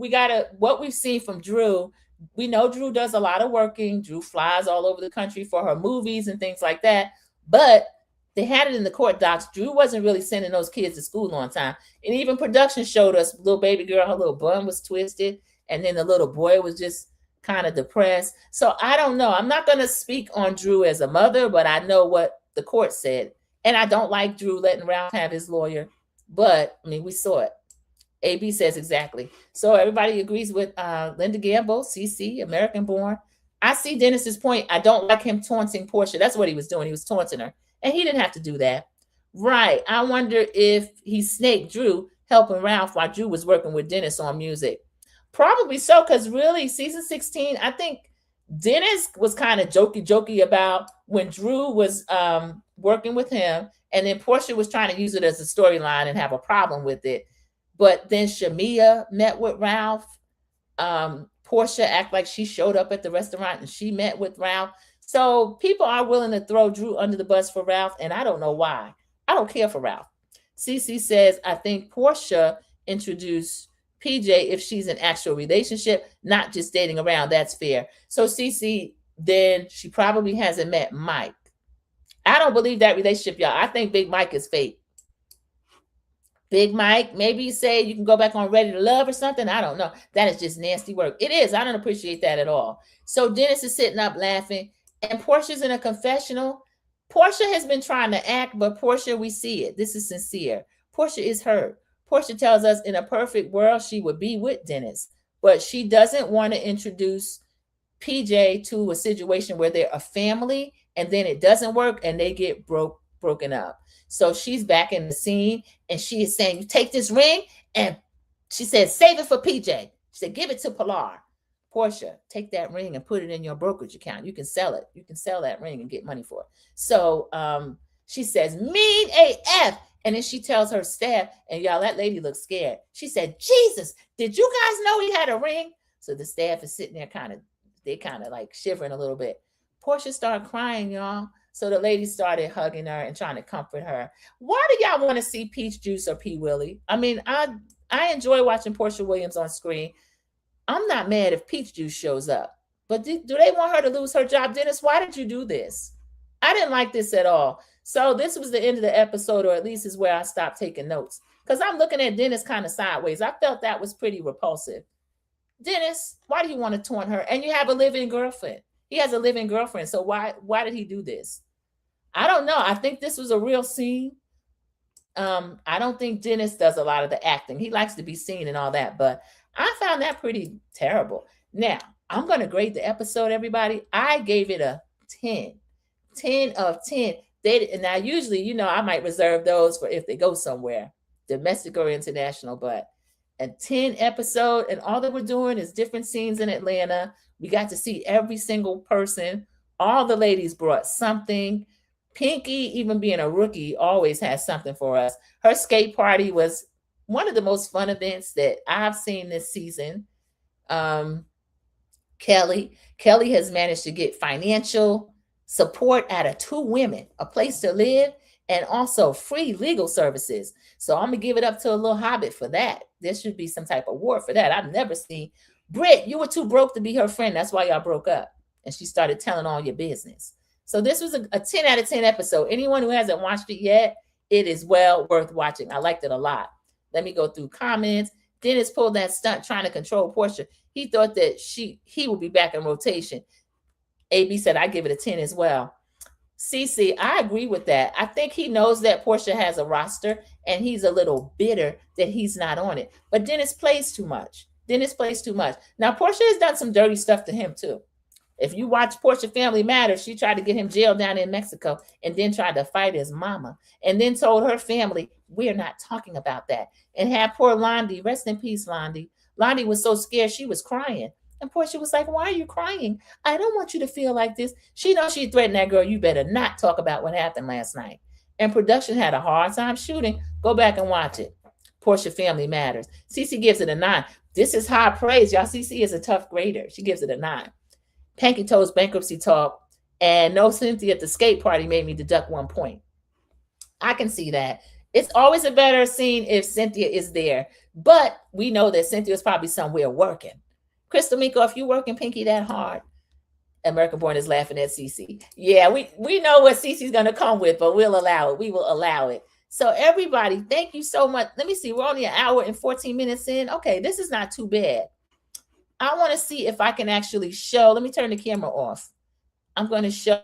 what we've seen from Drew, we know Drew does a lot of working. Drew flies all over the country for her movies and things like that. But they had it in the court docs. Drew wasn't really sending those kids to school on time. And even production showed us little baby girl, her little bun was twisted, and then the little boy was just kind of depressed. So I don't know. I'm not going to speak on Drew as a mother, but I know what the court said. And I don't like Drew letting Ralph have his lawyer. But I mean, we saw it. AB says exactly. So everybody agrees with Linda Gamble, CC, American born. I see Dennis's point. I don't like him taunting Porsha. That's what he was doing. He was taunting her. And he didn't have to do that. Right. I wonder if he snaked Drew, helping Ralph while Drew was working with Dennis on music. Probably so, because really, season 16, I think Dennis was kind of jokey about when Drew was working with him, and then Porsha was trying to use it as a storyline and have a problem with it. But then Shamia met with Ralph. Porsha act like she showed up at the restaurant and she met with Ralph. So people are willing to throw Drew under the bus for Ralph, and I don't know why. I don't care for Ralph. CC says, I think Porsha introduced PJ if she's in actual relationship, not just dating around. That's fair. So CC, then she probably hasn't met Mike. I don't believe that relationship, y'all. I think Big Mike is fake. Big Mike, maybe you say you can go back on Ready to Love or something. I don't know. That is just nasty work. It is. I don't appreciate that at all. So Dennis is sitting up laughing, and Porsha's in a confessional. Porsha has been trying to act, but Porsha, we see it. This is sincere. Porsha is hurt. Porsha tells us in a perfect world, she would be with Dennis, but she doesn't want to introduce PJ to a situation where they're a family and then it doesn't work and they get broken up. So she's back in the scene and she is saying, you take this ring, and she said, save it for PJ. She said, give it to Pilar. Porsha, take that ring and put it in your brokerage account. You can sell it. You can sell that ring and get money for it. So she says, mean AF. And then she tells her staff, and y'all, that lady looks scared. She said, Jesus, did you guys know he had a ring? So the staff is sitting there kind of like shivering a little bit. Porsha started crying, y'all. So the lady started hugging her and trying to comfort her. Why do y'all want to see Peach Juice or P. Willie? I mean, I enjoy watching Porsha Williams on screen. I'm not mad if Peach Juice shows up. But do they want her to lose her job? Dennis, why did you do this? I didn't like this at all. So this was the end of the episode, or at least is where I stopped taking notes. Because I'm looking at Dennis kind of sideways. I felt that was pretty repulsive. Dennis, why do you want to taunt her? And you have a living girlfriend. He has a living girlfriend. So why did he do this? I don't know. I think this was a real scene. I don't think Dennis does a lot of the acting. He likes to be seen and all that. But I found that pretty terrible. Now, I'm going to grade the episode, everybody. I gave it a 10. 10 of 10. Now, usually, I might reserve those for if they go somewhere, domestic or international, but a 10 episode, and all that we're doing is different scenes in Atlanta. We got to see every single person. All the ladies brought something. Pinky, even being a rookie, always has something for us. Her skate party was one of the most fun events that I've seen this season. Kelly has managed to get financial support out of 2 women, a place to live, and also free legal services. So I'm gonna give it up to a little hobbit for that. There should be some type of award for that. I've never seen. Britt, you were too broke to be her friend. That's why y'all broke up. And she started telling all your business. So this was a 10 out of 10 episode. Anyone who hasn't watched it yet, it is well worth watching. I liked it a lot. Let me go through comments. Dennis pulled that stunt trying to control Porsha. He thought that he would be back in rotation. AB said, I give it a 10 as well. CC, I agree with that. I think he knows that Porsha has a roster and he's a little bitter that he's not on it. But Dennis plays too much. Now, Porsha has done some dirty stuff to him too. If you watch Porsha Family Matters, she tried to get him jailed down in Mexico and then tried to fight his mama and then told her family, we're not talking about that. And had poor Londi, rest in peace, Londi. Londi was so scared she was crying. And Porsha was like, why are you crying? I don't want you to feel like this. She knows she threatened that girl. You better not talk about what happened last night. And production had a hard time shooting. Go back and watch it. Porsha Family Matters. Cece gives it a 9. This is high praise. Y'all, Cece is a tough grader. She gives it a 9. Panky Toes bankruptcy talk, and no Cynthia at the skate party made me deduct 1 point. I can see that. It's always a better scene if Cynthia is there, but we know that Cynthia is probably somewhere working. Crystal Miko, if you working Pinky that hard, American Born is laughing at Cece. Yeah, we know what Cece's going to come with, but we'll allow it. We will allow it. So everybody, thank you so much. Let me see. We're only an hour and 14 minutes in. Okay, this is not too bad. I want to see if I can actually show. Let me turn the camera off. I'm going to show.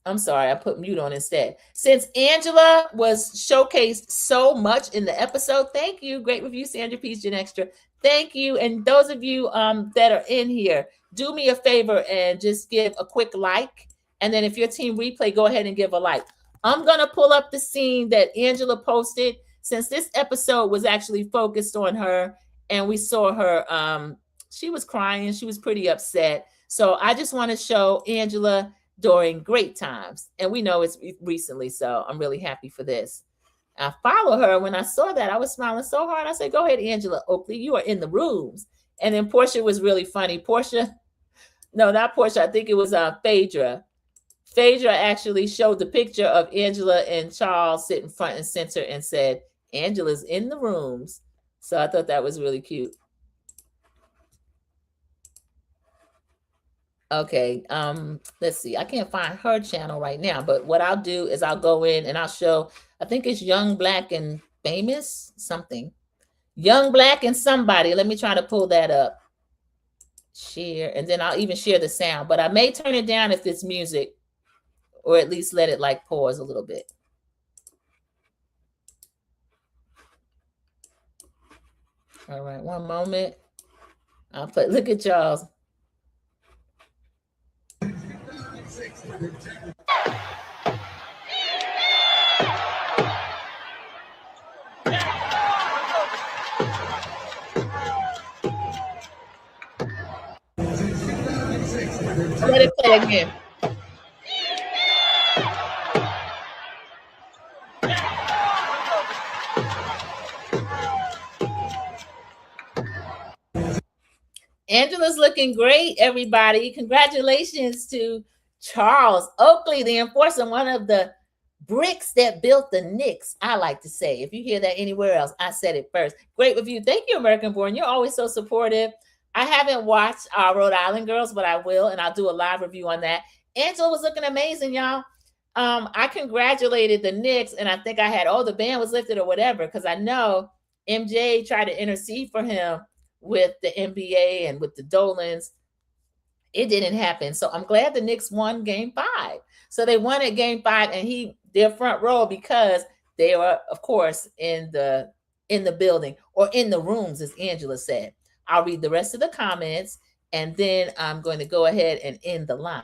I'm sorry, I put mute on instead. Since Angela was showcased so much in the episode, thank you. Great review, Sandra Peach Gen Extra. Thank you. And those of you that are in here, do me a favor and just give a quick like. And then if you're team replay, go ahead and give a like. I'm going to pull up the scene that Angela posted, since this episode was actually focused on her and we saw her. She was crying. She was pretty upset. So I just want to show Angela during great times. And we know it's recently, so I'm really happy for this. I follow her. When I saw that, I was smiling so hard. I said, go ahead, Angela Oakley. You are in the rooms. And then Porsha was really funny. Porsha, no, not Porsha. I think it was Phaedra. Phaedra actually showed the picture of Angela and Charles sitting front and center and said, Angela's in the rooms. So I thought that was really cute. Okay, let's see. I can't find her channel right now, but what I'll do is I'll go in and I'll show, I think it's Young Black and Famous, something. Young Black and somebody. Let me try to pull that up. Share, and then I'll even share the sound, but I may turn it down if it's music, or at least let it like pause a little bit. All right, one moment. I'll put, look at Charles. Let it play again. Angela's looking great, everybody. Congratulations to Charles Oakley, the enforcer, one of the bricks that built the Knicks, I like to say. If you hear that anywhere else, I said it first. Great review. Thank you, American Born. You're always so supportive. I haven't watched Rhode Island Girls, but I will, and I'll do a live review on that. Angela was looking amazing, y'all. I congratulated the Knicks, and I think I had, the ban was lifted or whatever, because I know MJ tried to intercede for him with the NBA and with the Dolans. It didn't happen. So I'm glad the Knicks won game 5. So they won at game 5, and their front row, because they were, of course, in the building, or in the rooms, as Angela said. I'll read the rest of the comments, and then I'm going to go ahead and end the live.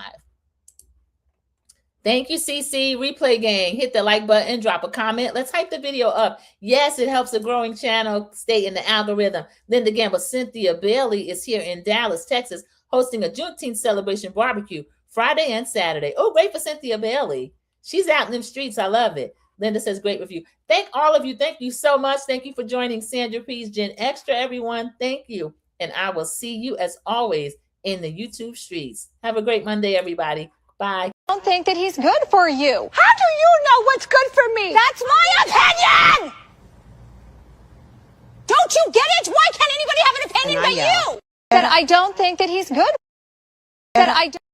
Thank you, CC. Replay gang. Hit the like button, drop a comment. Let's hype the video up. Yes, it helps a growing channel stay in the algorithm. Linda Gamble, Cynthia Bailey is here in Dallas, Texas, hosting a Juneteenth celebration barbecue Friday and Saturday. Oh, great for Cynthia Bailey. She's out in them streets. I love it. Linda says, great review. Thank all of you. Thank you so much. Thank you for joining Sandra Peach Gen Extra, everyone. Thank you. And I will see you, as always, in the YouTube streets. Have a great Monday, everybody. Bye. I don't think that he's good for you. How do you know what's good for me? That's my opinion! Don't you get it? Why can't anybody have an opinion but you? That I don't think that he's good. That I don't.